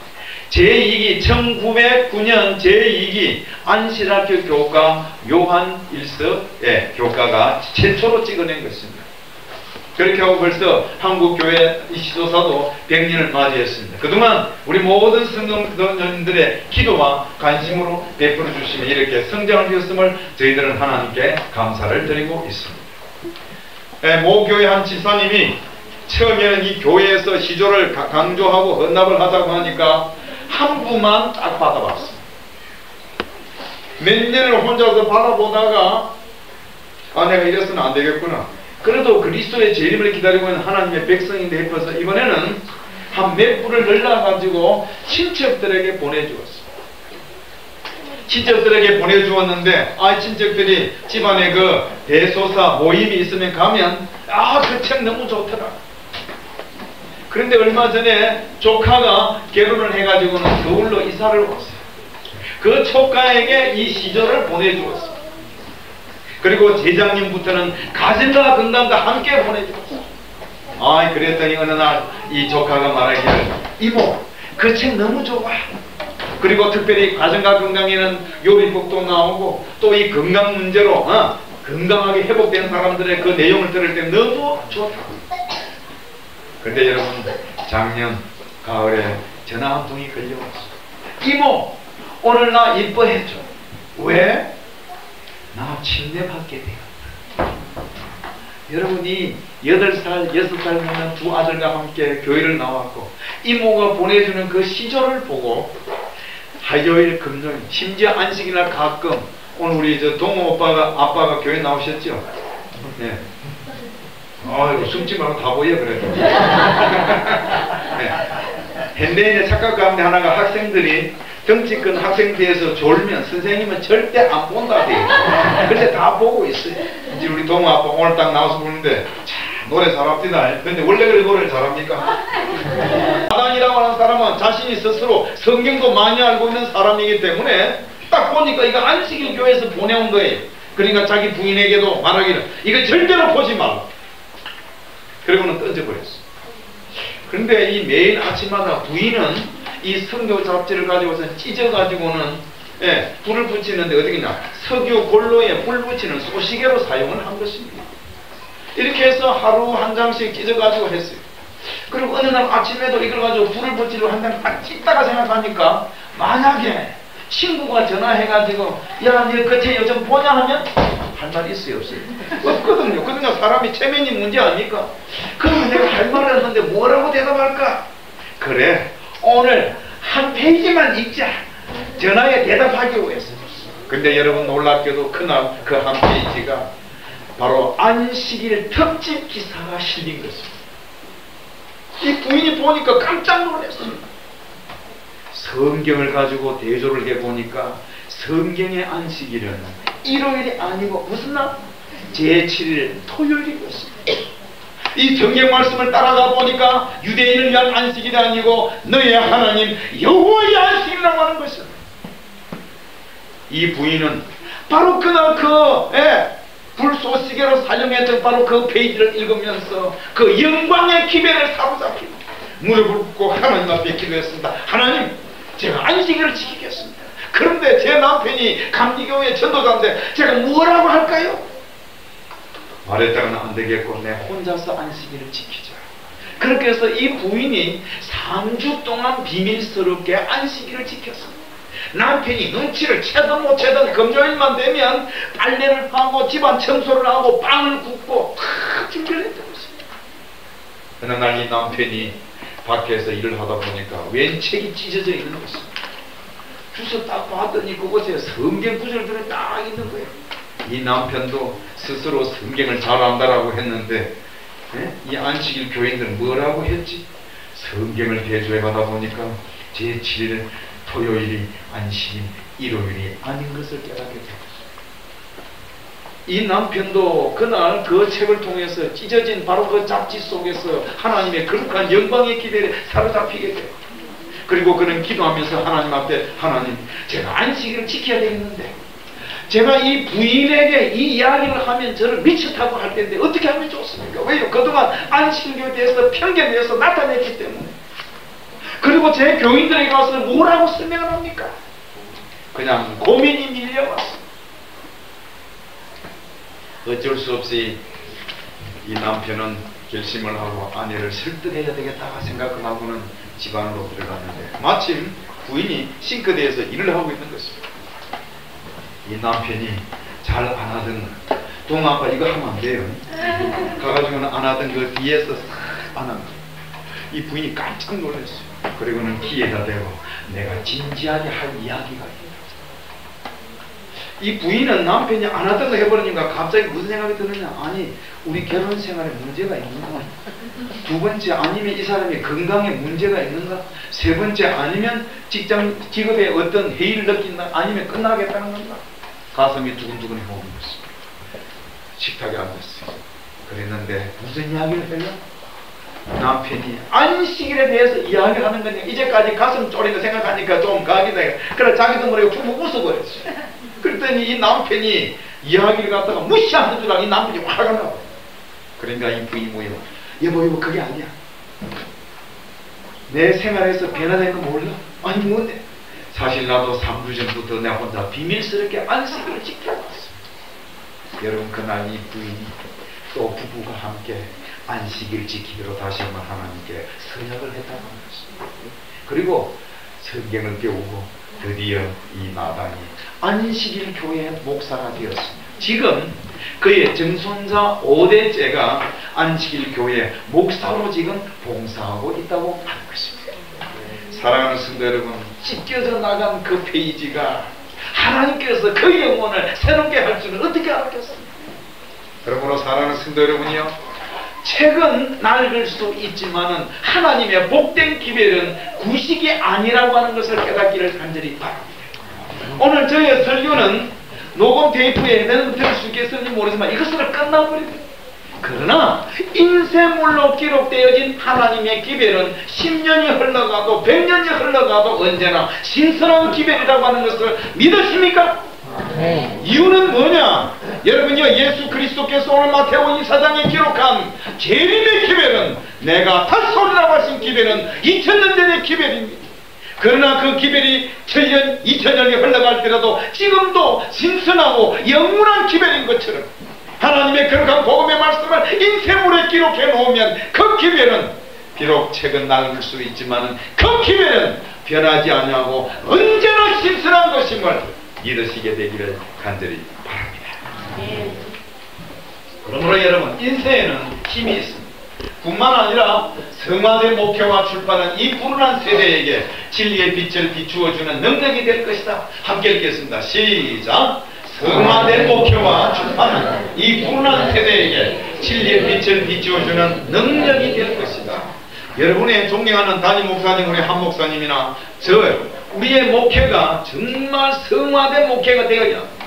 Speaker 3: 제2기 1909년 제2기 안실학교 교과 요한 1서 교과가 최초로 찍어낸 것입니다. 그렇게 하고 벌써 한국교회 시조사도 100년을 맞이했습니다. 그동안 우리 모든 성도님들의 기도와 관심으로 베풀어 주시며 이렇게 성장을 주셨음을 저희들은 하나님께 감사를 드리고 있습니다. 모 교회 한 지사님이 처음에는 이 교회에서 시조를 강조하고 헌납을 하자고 하니까 한 부만 딱 받아봤습니다. 몇 년을 혼자서 바라보다가 내가 이래서는 안 되겠구나. 그래도 그리스도의 재림을 기다리고 있는 하나님의 백성인데 싶어서 이번에는 한 몇 부를 늘려가지고 친척들에게 보내주었습니다. 친척들에게 보내주었는데 친척들이 집안에 그 대소사 모임이 있으면 가면 그 책 너무 좋더라. 그런데 얼마 전에 조카가 결혼을 해가지고는 서울로 이사를 왔어요. 그 조카에게 이 시조를 보내주었습니다. 그리고 재작년부터는 가정과 건강과 함께 보내주었어요. 그랬더니 어느 날 이 조카가 말하기를 이모 그 책 너무 좋아. 그리고 특별히 가정과 건강에는 요리법도 나오고 또 이 건강 문제로 건강하게 회복되는 사람들의 그 내용을 들을 때 너무 좋다. 근데 여러분, 작년 가을에 전화 한 통이 걸려왔어. 이모, 오늘 나 이뻐해줘. 왜? 나 침대 받게 되었다. 여러분이 8살, 6살 되는 두 아들과 함께 교회를 나왔고 이모가 보내주는 그 시절을 보고 화요일, 금요일, 심지어 안식일날 가끔 오늘 우리 저 동호 아빠가 교회 나오셨죠? 네. 아이고, 숨지 말고 다 보여 그래도. 네. 현대인의 착각 가운데 하나가 학생들이 덩치 큰 학생 뒤에서 졸면 선생님은 절대 안 본다 돼. 근데 다 보고 있어요. 이제 우리 동호 아빠 오늘 딱 나와서 보는데 참 노래 잘합니다. 근데 원래 그래 노래를 잘합니까? 아단이라고 하는 사람은 자신이 스스로 성경도 많이 알고 있는 사람이기 때문에 딱 보니까 이거 안식일 교회에서 보내온 거예요. 그러니까 자기 부인에게도 말하기를 이거 절대로 보지 말라. 그리고는 던져버렸어. 그런데 이 매일 아침마다 부인은 이 성경 잡지를 가지고서 찢어가지고는 불을 붙이는데 어디냐 석유 골로에 불 붙이는 소시계로 사용을 한 것입니다. 이렇게 해서 하루 한 장씩 찢어가지고 했어요. 그리고 어느 날 아침에도 이걸 가지고 불을 붙이려고 한 장 딱 찢다가 생각하니까 만약에 친구가 전화해가지고 야, 너 그때 요즘 보냐 하면 할 말이 있어요, 없어요? 없거든요. 그러니까 사람이 체면이 문제 아닙니까? 그러면 내가 할 말을 했는데 뭐라고 대답할까? 그래, 오늘 한 페이지만 읽자. 전화에 대답하기 위해서. 근데 여러분 놀랍게도 그날 그 한 페이지가 바로 안식일 특집 기사가 실린 것입니다. 이 부인이 보니까 깜짝 놀랐습니다. 성경을 가지고 대조를 해보니까 성경의 안식일은 일요일이 아니고 무슨 날? 제7일 토요일인 것입니다. 이 성경 말씀을 따라가 보니까 유대인을 위한 안식일이 아니고 너의 하나님 여호와의 안식이라고 하는 것입니다. 이 부인은 바로 그날 불쏘시개로 사용했던 바로 그 페이지를 읽으면서 그 영광의 기별을 사로잡히고 무릎을 꿇고 하나님 앞에 기도했습니다. 하나님, 제가 안식일을 지키겠습니다. 그런데 제 남편이 감리교회 전도자인데 제가 뭐라고 할까요? 말했다가는 안 되겠고 내 혼자서 안식일을 지키자. 그렇게 해서 이 부인이 3주 동안 비밀스럽게 안식일을 지켰습니다. 남편이 눈치를 채든 못 채든 금요일만 되면 빨래를 하고 집안 청소를 하고 빵을 굽고 다 준비를 했던 것입니다. 어느 날 이 남편이 밖에서 일을 하다 보니까 웬 책이 찢어져 있는 것입니다. 주워 딱 봤더니 그곳에 성경 구절들이 딱 있는 거예요. 이 남편도 스스로 성경을 잘 안다라고 했는데 이 안식일 교인들은 뭐라고 했지? 성경을 대조해 가다 보니까 제7일 토요일이 안식일, 일요일이 아닌 것을 깨닫게 되었습니다. 이 남편도 그날 그 책을 통해서 찢어진 바로 그 잡지 속에서 하나님의 거룩한 영광의 기별에 사로잡히게 돼요. 그리고 그는 기도하면서 하나님 앞에 하나님, 제가 안식일을 지켜야 되겠는데 제가 이 부인에게 이 이야기를 하면 저를 미쳤다고 할 텐데 어떻게 하면 좋습니까? 왜요? 그동안 안식일에 대해서 편견에 대해서 나타냈기 때문에. 그리고 제 교인들에게 와서 뭐라고 설명을 합니까? 그냥 고민이 밀려왔어. 어쩔 수 없이 이 남편은 결심을 하고 아내를 설득해야 되겠다 생각을 하고는 집 안으로 들어갔는데 마침 부인이 싱크대에서 일을 하고 있는 것입니다. 이 남편이 잘 안 하던 동아빠 이거 하면 안 돼요. 가가지고는 안 하던 그 뒤에서 싹 안 합니다. 이 부인이 깜짝 놀랐어요. 그리고는 귀에다 대고 내가 진지하게 할 이야기가 있다. 이 부인은 남편이 안 하던 거 해버리니까 갑자기 무슨 생각이 드느냐. 아니, 우리 결혼 생활에 문제가 있는가? 두 번째, 아니면 이 사람이 건강에 문제가 있는가? 세 번째, 아니면 직업에 어떤 해이를 느낀다? 아니면 끝나겠다는 건가? 가슴이 두근두근 해오는 것입니다. 식탁에 앉았어요. 그랬는데 무슨 이야기를 해요? 남편이 안식일에 대해서 이야기를 하는 거냐. 이제까지 가슴 쪼리는 생각하니까 좀 각이다. 그래 자기도 모르게 푹 웃어버렸어요. 그랬더니 이 남편이 이야기를 갖다가 무시하는 줄 알고 이 남편이 화가 나고. 그러니까 이 부인이 뭐예요? 여보 그게 아니야. 내 생활에서 변화된 거 몰라? 아니 뭔데? 사실 나도 3주 전부터 내 혼자 비밀스럽게 안식을 지켜왔어. 여러분, 그날 이 부인이 또 부부가 함께 안식일 지키기로 다시 한번 하나님께 선약을 했다는 것입니다. 그리고 성경을 배우고 드디어 이 나단이 안식일 교회 목사가 되었습니다. 지금 그의 증손자 5대째가 안식일 교회 목사로 지금 봉사하고 있다고 하는 것입니다. 사랑하는 성도 여러분, 찢겨져 나간 그 페이지가 하나님께서 그 영혼을 새롭게 할 줄은 어떻게 알았겠습니까? 그러므로 사랑하는 성도 여러분이요, 책은 낡을 수 있지만은 하나님의 복된 기별은 구식이 아니라고 하는 것을 깨닫기를 간절히 바랍니다. 오늘 저의 설교는 녹음 테이프에 내는 들을 수 있겠는지 모르지만 이것으로 끝나버립니다. 그러나 인쇄물로 기록되어진 하나님의 기별은 10년이 흘러가도 100년이 흘러가도 언제나 신선한 기별이라고 하는 것을 믿으십니까? 이유는 뭐냐? 여러분요, 예수 그리스도께서 오늘 마태복음 24장에 기록한 재림의 기별은, 내가 다시 오리라고 하신 기별은 2000년 전의 기별입니다. 그러나 그 기별이 1000년, 2000년이 흘러갈때라도 지금도 신선하고 영원한 기별인 것처럼 하나님의 거룩한 복음의 말씀을 인쇄물에 기록해 놓으면 그 기별은 비록 책은 낡을 수 있지만 그 기별은 변하지 아니하고 언제나 신선한 것임을 믿으시게 되기를 간절히 바랍니다. 그러므로 여러분, 인생에는 힘이 있습니다. 뿐만 아니라 성화대 목회와 출판은 이 불운한 세대에게 진리의 빛을 비추어주는 능력이 될 것이다. 함께 읽겠습니다. 시작. 성화된 목회와 출판은 이 불운한 세대에게 진리의 빛을 비추어주는 능력이 될 것이다. 여러분의 존경하는 담임 목사님, 우리 한 목사님이나 우리의 목회가 정말 성화된 목회가 되어야 합니다.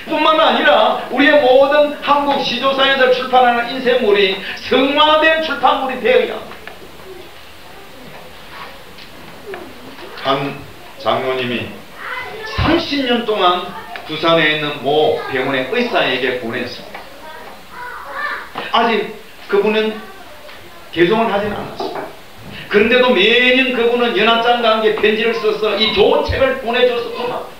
Speaker 3: 뿐만 아니라 우리의 모든 한국 시조사에서 출판하는 인쇄물이 성화된 출판물이 되어야 합니다. 한 장로님이 30년 동안 부산에 있는 모 병원의 의사에게 보냈습니다. 아직 그분은 개종을 하진 않았습니다. 그런데도 매년 그분은 연합장과 함께 편지를 써서 이 좋은 책을 보내줬었구나.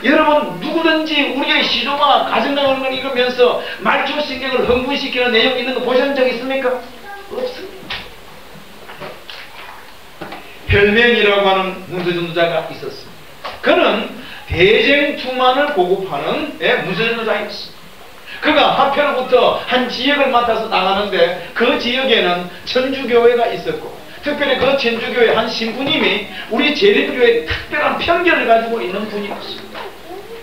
Speaker 3: 여러분, 누구든지 우리의 시조가 가정강을 읽으면서 말초신경을 흥분시키는 내용이 있는 거 보신 적 있습니까? 없습니다. 헬멘이라고 하는 문서전도자가 있었습니다. 그는 대쟁투만을 보급하는 문서전도자였습니다. 그가 화폐로부터 한 지역을 맡아서 나가는데 그 지역에는 천주교회가 있었고, 특별히 그 천주교회 한 신부님이 우리 재림교회에 특별한 편견을 가지고 있는 분이었습니다.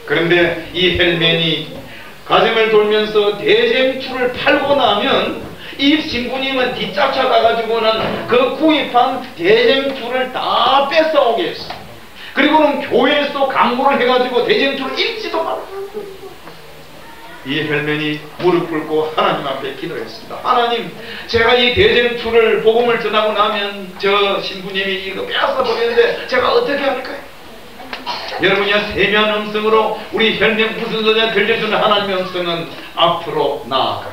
Speaker 3: 그런데 이 헬멘이 가정을 돌면서 대쟁투를 팔고 나면 이 신부님은 뒷짝차 가가지고는 그 구입한 대쟁투를 다 뺏어오게 했습니다. 그리고는 교회에서 광고를 해가지고 대쟁투를 읽지도 말아요. 이 헬멘이 무릎 꿇고 하나님 앞에 기도했습니다. 하나님, 제가 이 대쟁투를 복음을 전하고 나면 저 신부님이 이거 빼앗아 버리는데 제가 어떻게 할까요? 여러분이야, 세미한 음성으로 우리 헬멘 무슨소리냐 들려주는 하나님의 음성은 앞으로 나아가.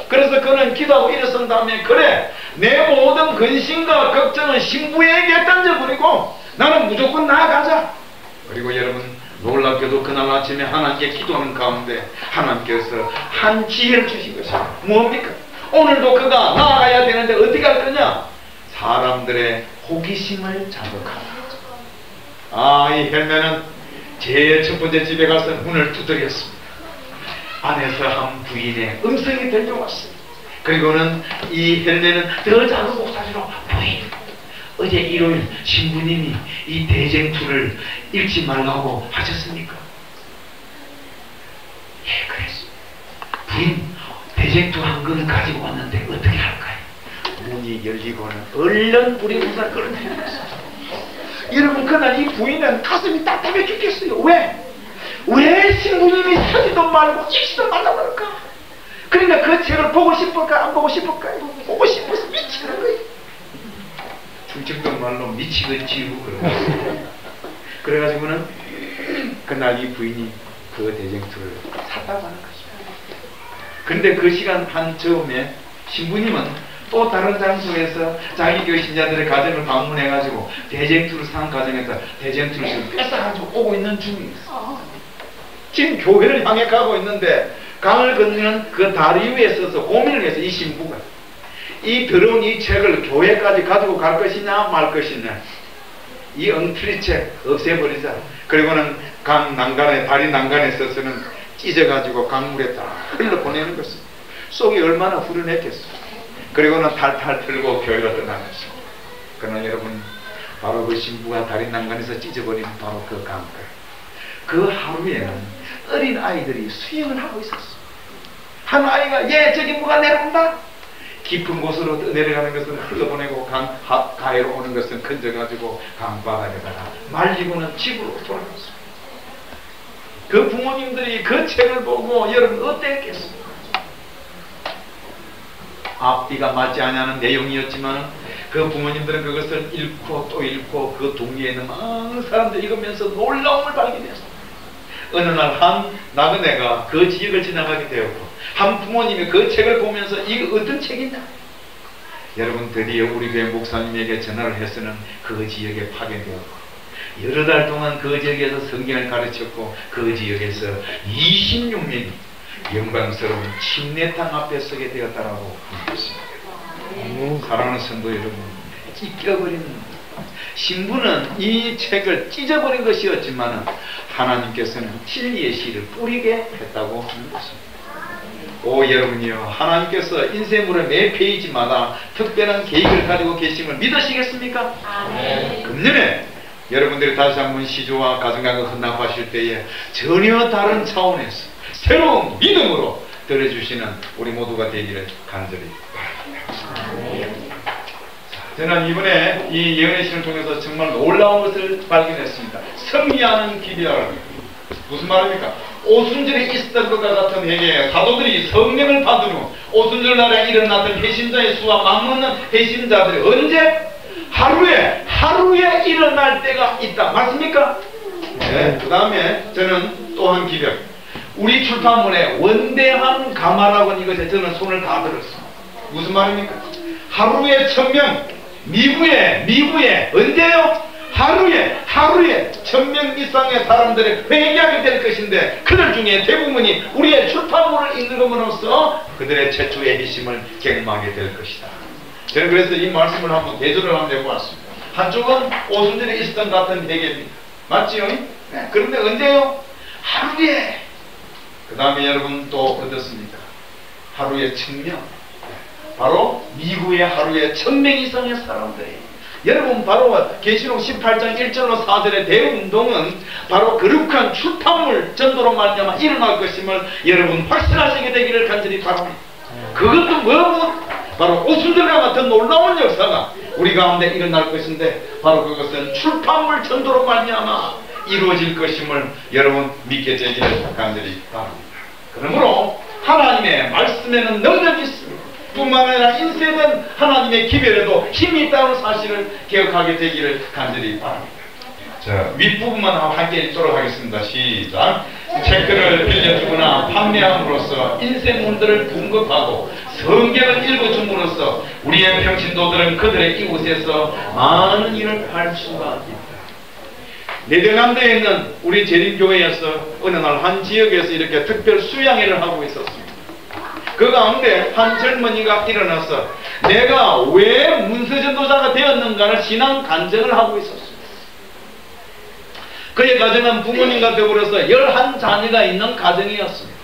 Speaker 3: 그래서 그는 기도하고 일어선 다음에, 그래, 내 모든 근심과 걱정은 신부에게 던져버리고 나는 무조건 나아가자. 그리고 여러분, 놀랍게도 그날 아침에 하나님께 기도하는 가운데 하나님께서 한 지혜를 주신 것입니다. 뭡니까? 오늘도 그가 나아가야 되는데 어떻게 할 거냐? 사람들의 호기심을 자극하라. 이 헬멘은 제일 첫 번째 집에 가서 문을 두드렸습니다. 안에서 한 부인의 음성이 들려왔습니다. 그리고는 이 헬멘은 더 작은 목소리로, 부인, 어제 일요일 신부님이 이 대쟁투를 읽지 말라고 하셨습니까? 예, 그랬습니다. 부인, 대쟁투 한 권을 가지고 왔는데 어떻게 할까요? 문이 열리고는 얼른 우리 문을 끌어내렸습니다. 여러분, 그날 이 부인은 가슴이 답답해 죽겠어요. 왜 신부님이 사지도 말고 읽지도 말라고 할까? 그러니까 그 책을 보고 싶을까, 안 보고 싶을까요? 보고 싶어서 미치는 거예요. 충청도 말로 미치겠지요. 그래가지고는 그날 이 부인이 그 대쟁투를 샀다고 하는 것입니다. 근데 그 시간 한 즈음에 신부님은 또 다른 장소에서 자기 교회 신자들의 가정을 방문해가지고 대쟁투를 산 가정에서 대쟁투를 뺏어가지고 오고 있는 중이 있어. 지금 교회를 향해 가고 있는데 강을 건너는 그 다리 위에 서서 고민을 해서 이 신부가 이 더러운 이 책을 교회까지 가지고 갈 것이냐 말 것이냐, 이 엉터리 책 없애버리자. 그리고는 강 난간에, 다리 난간에 서서는 찢어가지고 강물에 다 흘러보내는 것입니다. 속이 얼마나 후련했겠어. 그리고는 탈탈 털고 교회로 떠나갔어. 그러나 여러분, 바로 그 신부가 다리 난간에서 찢어버린 바로 그 강가, 그 하루에는 어린 아이들이 수영을 하고 있었어. 한 아이가 저기 뭐가 내려온다. 깊은 곳으로 내려가는 것은 흘러보내고 가해로 오는 것은 건져가지고 강바닥에다가 말리고는 집으로 돌아갔어. 그 부모님들이 그 책을 보고 여러분 어땠겠습니까? 앞뒤가 맞지 않는 내용이었지만 그 부모님들은 그것을 읽고 또 읽고 그 동네에 있는 많은 사람들이 읽으면서 놀라움을 발견했어. 어느 날 한 나그네가 그 지역을 지나가게 되었고 한 부모님이 그 책을 보면서 이거 어떤 책이냐? 여러분, 드디어 우리 교회 목사님에게 전화를 해서는 그 지역에 파견되었고 여러 달 동안 그 지역에서 성경을 가르쳤고 그 지역에서 26년이 영광스러운 침례탕 앞에 서게 되었다라고 합니다. 사랑하는 성도 여러분, 찢겨버리는 신부는 이 책을 찢어버린 것이었지만 하나님께서는 진리의 씨를 뿌리게 했다고 하는 것입니다. 오 여러분이요, 하나님께서 인생물의 매 페이지마다 특별한 계획을 가지고 계심을 믿으시겠습니까?
Speaker 4: 아멘.
Speaker 3: 금년에 여러분들이 다시 한번 시조와 가정강을 헌납하실 때에 전혀 다른 차원에서 새로운 믿음으로 들어주시는 우리 모두가 되기를 간절히 바랍니다. 저는 이번에 이 예언의 신을 통해서 정말 놀라운 것을 발견했습니다. 승리하는 기별. 무슨 말입니까? 오순절에 있었던 것과 같은 해에 사도들이 성령을 받은 후 오순절 날에 일어났던 회심자의 수와 맞먹는 회심자들이 언제? 하루에 일어날 때가 있다. 맞습니까? 네. 그 다음에 저는 또 한 기별. 우리 출판문에 원대한 가마라고 이것에 저는 손을 다 들었어. 무슨 말입니까? 하루에 1000명, 미국에 언제요? 하루에 1000명 이상의 사람들이 회개하게 될 것인데 그들 중에 대부분이 우리의 출판물을 읽음으로써 그들의 최초의 희심을 경험하게 될 것이다. 저는 그래서 이 말씀을 한번 대조를 한번 해보았습니다. 한쪽은 오순절에 있었던 같은 회개입니다. 맞지요? 네. 그런데 언제요? 하루에. 그 다음에 여러분 또 어떻습니까? 하루에 1000명. 바로 미국의 하루에 1000명 이상의 사람들이. 여러분 바로 계시록 18장 1절로 4절의 대운동은 바로 거룩한 출판물 전도로 말미암아 일어날 것임을 여러분 확신하시게 되기를 간절히 바랍니다. 그것도 뭐고? 바로 오순절과 같은 놀라운 역사가 우리 가운데 일어날 것인데 바로 그것은 출판물 전도로 말미암아 이루어질 것임을 여러분 믿게 되기를 간절히 바랍니다. 그러므로 하나님의 말씀에는 능력이 있습니다. 뿐만 아니라 인쇄된 하나님의 기별에도 힘이 있다는 사실을 기억하게 되기를 간절히 바랍니다. 자, 윗부분만 함께 읽도록 하겠습니다. 시작. 책들을 빌려주거나 판매함으로써 인쇄물들을 공급하고 성경을 읽어줌으로써 우리의 평신도들은 그들의 이웃에서 많은 일을 할 수가 있다. 네덜란드에 있는 우리 재림교회에서 어느 날 한 지역에서 이렇게 특별 수양회를 하고 있었습니다. 그 가운데 한 젊은이가 일어나서 내가 왜 문서전도자가 되었는가를 신앙 간증을 하고 있었습니다. 그의 가정은 부모님과 더불어서 11자녀가 있는 가정이었습니다.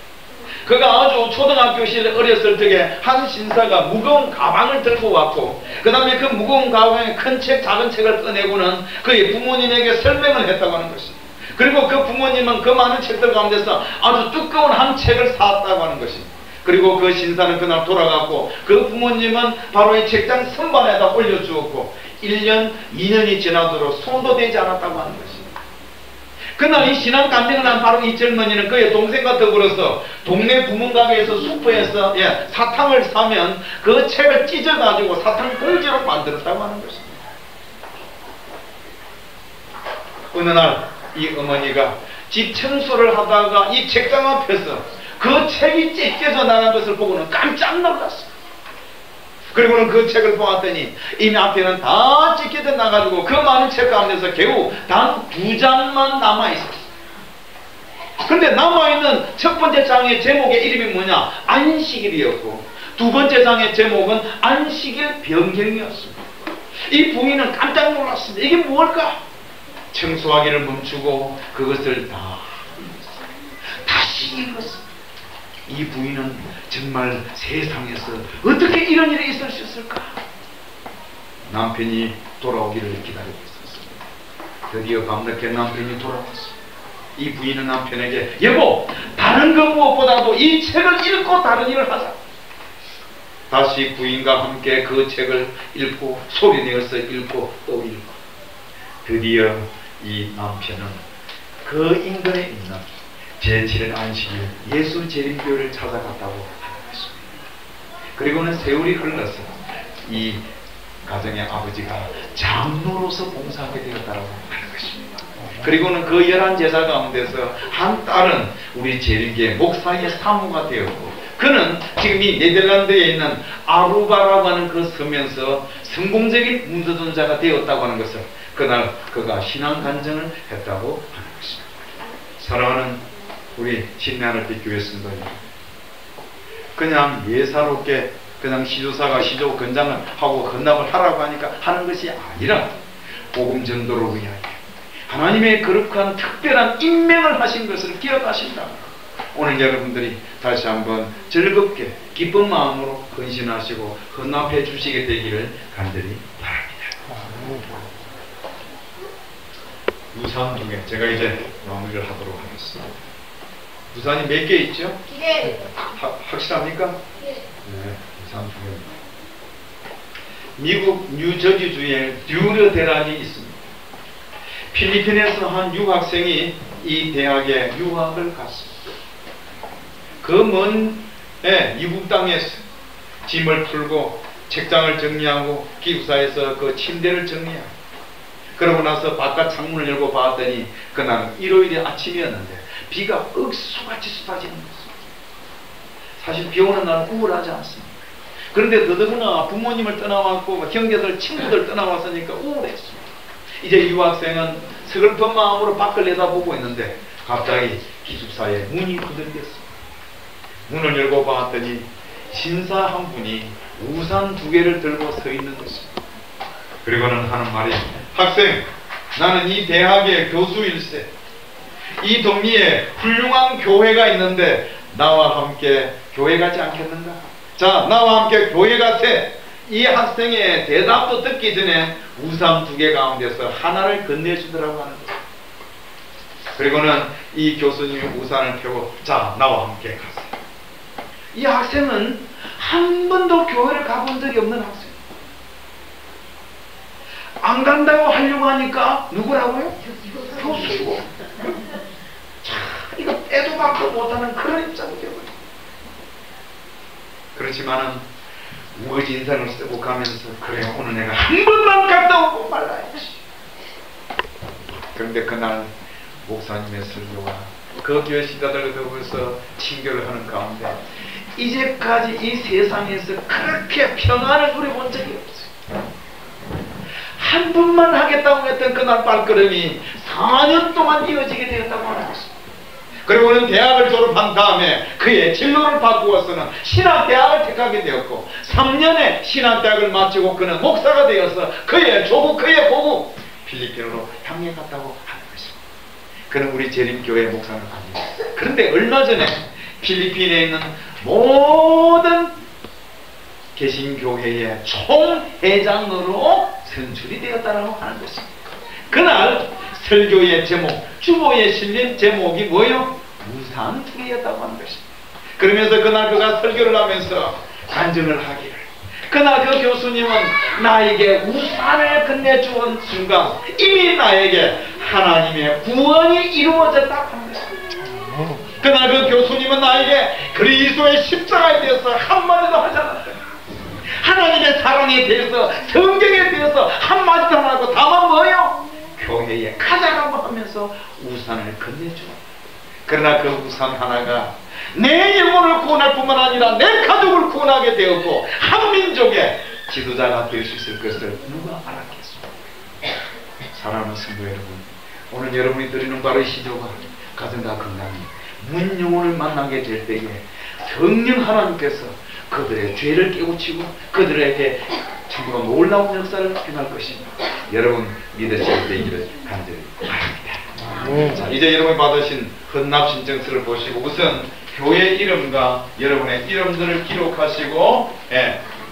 Speaker 3: 그가 아주 초등학교 시절에 어렸을 적에 한 신사가 무거운 가방을 들고 왔고 그 다음에 그 무거운 가방에 큰 책, 작은 책을 꺼내고는 그의 부모님에게 설명을 했다고 하는 것입니다. 그리고 그 부모님은 그 많은 책들 가운데서 아주 두꺼운 한 책을 사왔다고 하는 것입니다. 그리고 그 신사는 그날 돌아갔고 그 부모님은 바로 이 책장 선반에다 올려주었고 1년, 2년이 지나도록 손도 대지 않았다고 하는 것입니다. 그날 이 신앙 간증을 한 바로 이 젊은이는 그의 동생과 더불어서 동네 부문가게에서 슈퍼에서 사탕을 사면 그 책을 찢어가지고 사탕 봉지로 만들었다고 하는 것입니다. 어느 날 이 어머니가 집 청소를 하다가 이 책장 앞에서 그 책이 찢겨져 나간 것을 보고는 깜짝 놀랐어요. 그리고는 그 책을 보았더니 이미 앞에는 다 찢겨져 나가지고 그 많은 책 가운데서 겨우 단 2장만 남아있었어요. 근데 남아있는 첫 번째 장의 제목의 이름이 뭐냐? 안식일이었고, 두 번째 장의 제목은 안식일 변경이었습니다. 이 부인은 깜짝 놀랐습니다. 이게 뭘까? 청소하기를 멈추고 그것을 다시 읽었습니다. 이 부인은 정말 세상에서 어떻게 이런 일이 있을 수 있을까? 남편이 돌아오기를 기다리고 있었습니다. 드디어 밤늦게 남편이 돌아왔습니다. 이 부인은 남편에게, 여보, 다른 것 무엇보다도 이 책을 읽고 다른 일을 하자. 다시 부인과 함께 그 책을 읽고 소리내어서 읽고 또 읽고, 드디어 이 남편은 그 인근에 있는 제7일 안식일 예수 재림교회를 찾아갔다고 하는 것입니다. 그리고는 세월이 흘러서 이 가정의 아버지가 장로로서 봉사하게 되었다고 하는 것입니다. 그리고는 그 11제자 가운데서 한 딸은 우리 재림교회 목사의 사모가 되었고, 그는 지금 이 네덜란드에 있는 아루바라고 하는 그 섬에서 성공적인 문도전자가 되었다고 하는 것을 그날 그가 신앙 간증을 했다고 하는 것입니다. 사랑하는 우리 신내하늘빛 교회 성도님, 그냥 예사롭게 그냥 시조사가 시조 건장을 하고 건담을 하라고 하니까 하는 것이 아니라 복음 전도를 위하여 하나님의 거룩한 특별한 임명을 하신 것을 기억하신다. 오늘 여러분들이 다시 한번 즐겁게 기쁜 마음으로 헌신하시고 헌납해 주시게 되기를 간절히 바랍니다. 우산 중에 제가 이제 마무리를 하도록 하겠습니다. 우산이 몇 개 있죠?
Speaker 4: 네.
Speaker 3: 확실합니까?
Speaker 4: 네.
Speaker 3: 네, 우산 중에 미국 뉴저지주에 듀르 대학이 있습니다. 필리핀에서 한 유학생이 이 대학에 유학을 갔습니다. 그 먼 이국 땅에서 짐을 풀고 책장을 정리하고 기숙사에서 그 침대를 정리하고, 그러고 나서 바깥 창문을 열고 봤더니 그날은 일요일의 아침이었는데 비가 억수같이 쏟아지는 것입니다. 사실 비 오는 날은 우울하지 않습니다. 그런데 더더구나 부모님을 떠나왔고 형제들 친구들 떠나왔으니까 우울했습니다. 이제 유학생은 서글픈 마음으로 밖을 내다보고 있는데 갑자기 기숙사에 문이 두들겼습니다. 문을 열고 봤더니 신사 한 분이 우산 2개를 들고 서 있는 것입니다. 그리고는 하는 말이, 학생, 나는 이 대학의 교수일세. 이 동리에 훌륭한 교회가 있는데 나와 함께 교회 가지 않겠는가? 자, 나와 함께 교회 가세. 이 학생의 대답도 듣기 전에 우산 2개 가운데서 하나를 건네주더라고 하는 거예요. 그리고는 이 교수님이 우산을 펴고, 자, 나와 함께 가세요. 이 학생은 한 번도 교회를 가본 적이 없는 학생. 안 간다고 하려고 하니까 누구라고요? 교수고. 자, 이거 때도 받고 못하는 그런 입장이 되어버려요. 그렇지만은 우거지 인상을 쓰고 가면서, 그래, 오늘 내가 한 번만 갔다 오고 말아야지. 그런데 그날 목사님의 설교와 그 교회 신자들과 더불어서 친교를 하는 가운데 이제까지 이 세상에서 그렇게 평안을 누려본 적이 없어요. 한 번만 하겠다고 했던 그날 발걸음이 4년 동안 이어지게 되었다고 하는 것입니다. 그리고는 대학을 졸업한 다음에 그의 진로를 바꾸어서는 신학대학을 택하게 되었고, 3년의 신학대학을 마치고 그는 목사가 되어서 그의 조국, 그의 고국 필리핀으로 향해 갔다고 하는 것입니다. 그는 우리 재림교회 목사는 아닙니다. 그런데 얼마 전에 필리핀에 있는 모든 개신교회의 총회장으로 선출이 되었다고 하는 것입니다. 그날 설교의 제목, 주보에 실린 제목이 뭐요? 우산 2개였다고 하는 것입니다. 그러면서 그날 그가 설교를 하면서 간증을 하기를, 그날 그 교수님은 나에게 우산을 건네주는 순간 이미 나에게 하나님의 구원이 이루어졌다고 하는 것입니다. 그날 그 교수님은 나에게 그리스도의 십자가에 대해서 한마디도 하지 않았어요. 하나님의 사랑에 대해서, 성경에 대해서 한마디도 안 하고 다만 뭐요? 교회에 가자라고 하면서 우산을 건네줘. 그러나 그 우산 하나가 내 영혼을 구원할 뿐만 아니라 내 가족을 구원하게 되었고 한민족의 지도자가 될 수 있을 것을 누가 알았겠습니까? 사랑하는 성도 여러분, 오늘 여러분이 드리는 바로 시조가 가정과 건강이 문 영혼을 만나게 될 때에 성령 하나님께서 그들의 죄를 깨우치고 그들에게 참으로 놀라운 역사를 행할 것입니다. 여러분 믿으실 때이기를 간절히 바랍니다. 자, 이제 여러분이 받으신 헌납 신청서를 보시고 우선 교회 이름과 여러분의 이름들을 기록하시고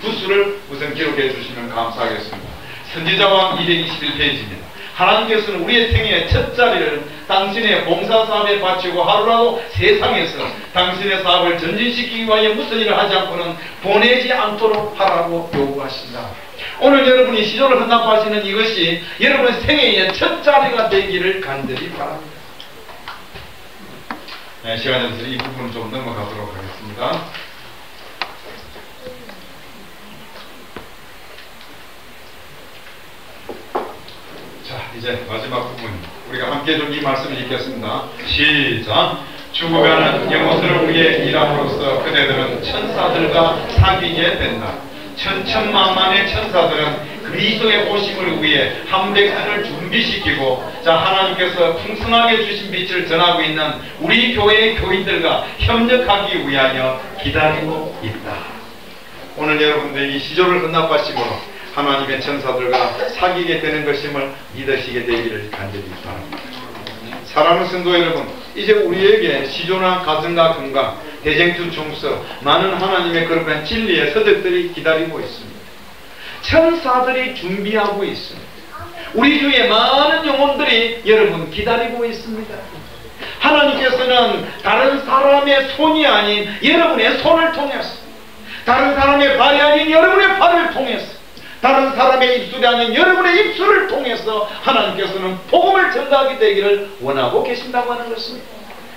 Speaker 3: 부수를 우선 기록해 주시면 감사하겠습니다. 선지자왕 221페이지입니다. 하나님께서는 우리의 생애의 첫 자리를 당신의 봉사사업에 바치고 하루라도 세상에서 당신의 사업을 전진시키기 위하여 무슨 일을 하지 않고는 보내지 않도록 하라고 요구하신다. 오늘 여러분이 시조를 헌납하시는 이것이 여러분의 생애의 첫 자리가 되기를 간절히 바랍니다. 시간이 없어서 이 부분은 좀 넘어가도록 하겠습니다. 자, 이제 마지막 부분 우리가 함께 좀 이 말씀을 읽겠습니다. 시작. 죽으면은 영혼들을 위해 일함으로써 그대들은 천사들과 사귀게 된다. 천천만만의 천사들은 그리스도의 오심을 위해 한 백성을 준비시키고 자 하나님께서 풍성하게 주신 빛을 전하고 있는 우리 교회의 교인들과 협력하기 위하여 기다리고 있다. 오늘 여러분들 이 시조를 헌납하심으로 하나님의 천사들과 사귀게 되는 것임을 믿으시게 되기를 간절히 바랍니다. 사랑하는 성도 여러분, 이제 우리에게 시조나 가정과 건강, 대쟁투 중서, 많은 하나님의 거룩한 진리의 서적들이 기다리고 있습니다. 천사들이 준비하고 있습니다. 우리 주위에 많은 영혼들이 여러분 기다리고 있습니다. 하나님께서는 다른 사람의 손이 아닌 여러분의 손을 통해서, 다른 사람의 발이 아닌 여러분의 발을 통해서, 다른 사람의 입술이 아닌 여러분의 입술을 통해서 하나님께서는 복음을 전가하게 되기를 원하고 계신다고 하는 것입니다.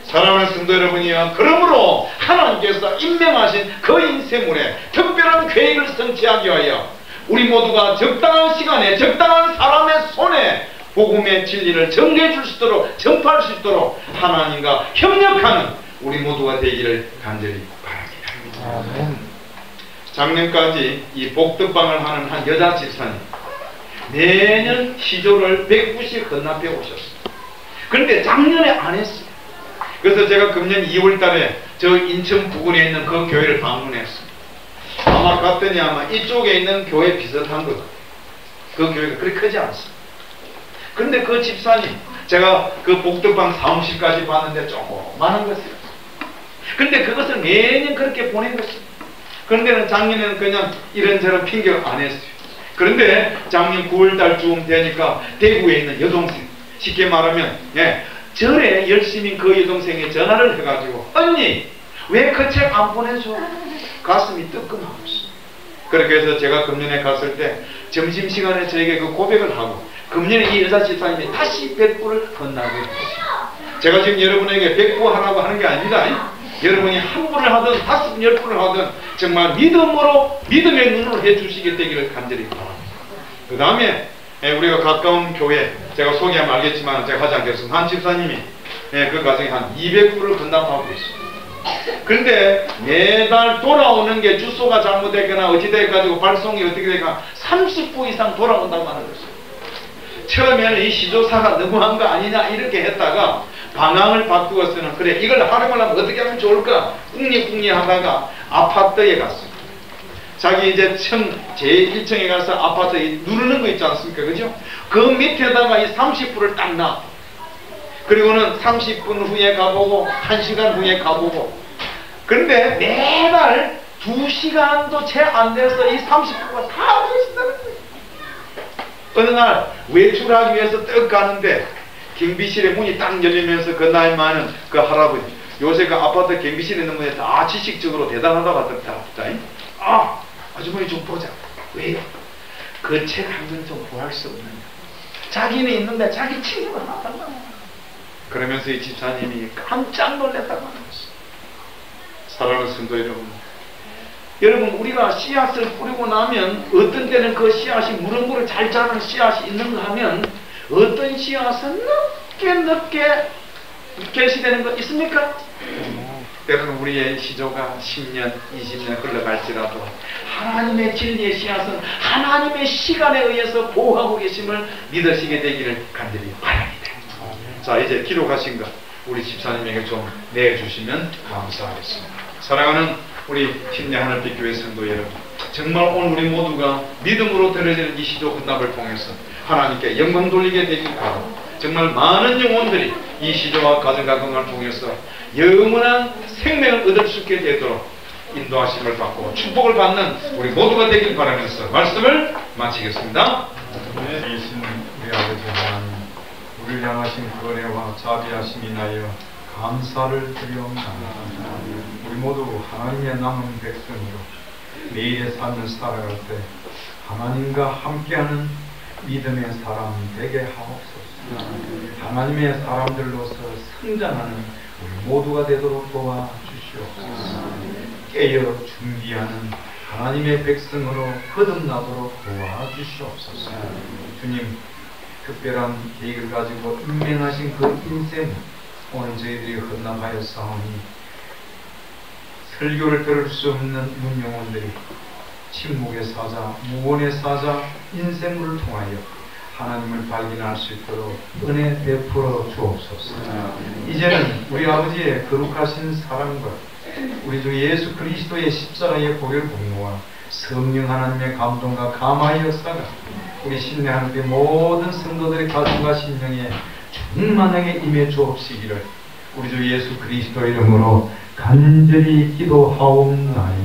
Speaker 3: 사랑하는 성도 여러분이여, 그러므로 하나님께서 임명하신 그 인생물에 특별한 계획을 성취하기 위하여 우리 모두가 적당한 시간에 적당한 사람의 손에 복음의 진리를 전개해 줄 수 있도록, 전파할 수 있도록 하나님과 협력하는 우리 모두가 되기를 간절히 바랍니다.
Speaker 2: 아멘.
Speaker 3: 작년까지 이 복덕방을 하는 한 여자 집사님 매년 시조를 100부씩 헌납해 오셨어요. 그런데 작년에 안 했어요. 그래서 제가 금년 2월 달에 저 인천 부근에 있는 그 교회를 방문했습니다. 아마 갔더니 아마 이쪽에 있는 교회 비슷한 것 같아요. 그 교회가 그렇게 크지 않습니다. 그런데 그 집사님 제가 그 복덕방 사무실까지 봤는데 조그마한 것이었어요. 그런데 그것을 매년 그렇게 보낸 것입니다. 그런데는 작년에는 그냥 이런저런 핑계를 안 했어요. 그런데 작년 9월달쯤 되니까 대구에 있는 여동생, 쉽게 말하면 절에 열심히 그 여동생에 전화를 해가지고 언니 왜 그 책 안 보내줘? 가슴이 뜨끔하고 그렇게 해서 제가 금년에 갔을 때 점심시간에 저에게 그 고백을 하고 금년에 이 여자 집사님이 다시 100부를 건나고 있습니다. 제가 지금 여러분에게 100부 하라고 하는 게 아닙니다. 여러분이 한 분을 하든 5분, 10분을 하든 정말 믿음으로, 믿음의 눈으로 해주시게 되기를 간절히 바랍니다. 그 다음에 우리가 가까운 교회, 제가 소개하면 알겠지만 제가 하지 않겠습니다. 한 집사님이 그 가정에 한 200부를 건담하고 있습니다. 그런데 매달 돌아오는 게 주소가 잘못되거나 어찌돼가지고 발송이 어떻게 되거나 30부 이상 돌아온다고 하는 것이에요. 처음에는 이 시조사가 너무한 거 아니냐 이렇게 했다가 방향을 바꾸어서는 그래 이걸 활용하려면 어떻게 하면 좋을까 궁리궁리 하다가 아파트에 갔습니다. 자기 이제 제1층에 가서 아파트에 누르는 거 있지 않습니까? 그죠? 그 밑에다가 이 30불을 딱 놔. 그리고는 30분 후에 가보고 1시간 후에 가보고 그런데 매달 2시간도 채 안 돼서 이 30불가 다 되신다는 거예요. 어느 날 외출하기 위해서 떡 가는데 경비실의 문이 딱 열리면서 그 나이 많은 그 할아버지, 요새 그 아파트 경비실에 있는 분이 다 지식적으로 대단하다고 하더라. 아, 아주머니 좀 보자. 왜요? 그 책 한 권 좀 구할 수 없느냐? 자기는 있는데 자기 친구가 나타나. 그러면서 이 집사님이 깜짝 놀랐다고 하는 것입니다. 사랑하는 성도 여러분, 우리가 씨앗을 뿌리고 나면 어떤 때는 그 씨앗이 무럭무럭 잘 자라는 씨앗이 있는가 하면 어떤 씨앗은 늦게 계시되는 거 있습니까? 때로는 우리의 시조가 10년, 20년 흘러갈지라도 하나님의 진리의 씨앗은 하나님의 시간에 의해서 보호하고 계심을 믿으시게 되기를 간절히 바랍니다. 자, 이제 기록하신 것 우리 집사님에게 좀 내주시면 감사하겠습니다. 사랑하는 우리 힘내 하늘빛 교회 성도 여러분, 정말 오늘 우리 모두가 믿음으로 드려지는 이 시조 헌납을 통해서 하나님께 영광 돌리게 되길 바라고, 정말 많은 영혼들이 이 시조와 가정과 건강을 통해서 영원한 생명을 얻을 수 있게 되도록 인도하심을 받고 축복을 받는 우리 모두가 되길 바라면서 말씀을 마치겠습니다.
Speaker 1: 이신 우리 아버지 하나님, 우리를 향하신 그 은혜와 자비하심이 인하여 감사를 드리옵나이다. 우리 모두 하나님의 남은 백성으로 매일의 삶을 살아갈 때 하나님과 함께하는 믿음의 사람 되게 하옵소서. 하나님의 사람들로서 성장하는 우리 모두가 되도록 도와주시옵소서. 깨어 준비하는 하나님의 백성으로 거듭나도록 도와주시옵소서. 주님, 특별한 계획을 가지고 임명하신 그 인생을 오늘 저희들이 헌납하여 싸우니 설교를 들을 수 없는 문영혼들이 침묵의 사자, 무언의 사자, 인생물을 통하여 하나님을 발견할 수 있도록 은혜 베풀어 주옵소서. 이제는 우리 아버지의 거룩하신 사랑과 우리 주 예수 그리스도의 십자가의 보혈 공로와 성령 하나님의 감동과 감화의 역사가 우리 신뢰 하나님의 모든 성도들의 가슴과 심령에 충만하게 임해 주옵시기를 우리 주 예수 그리스도 이름으로 간절히 기도하옵나이다.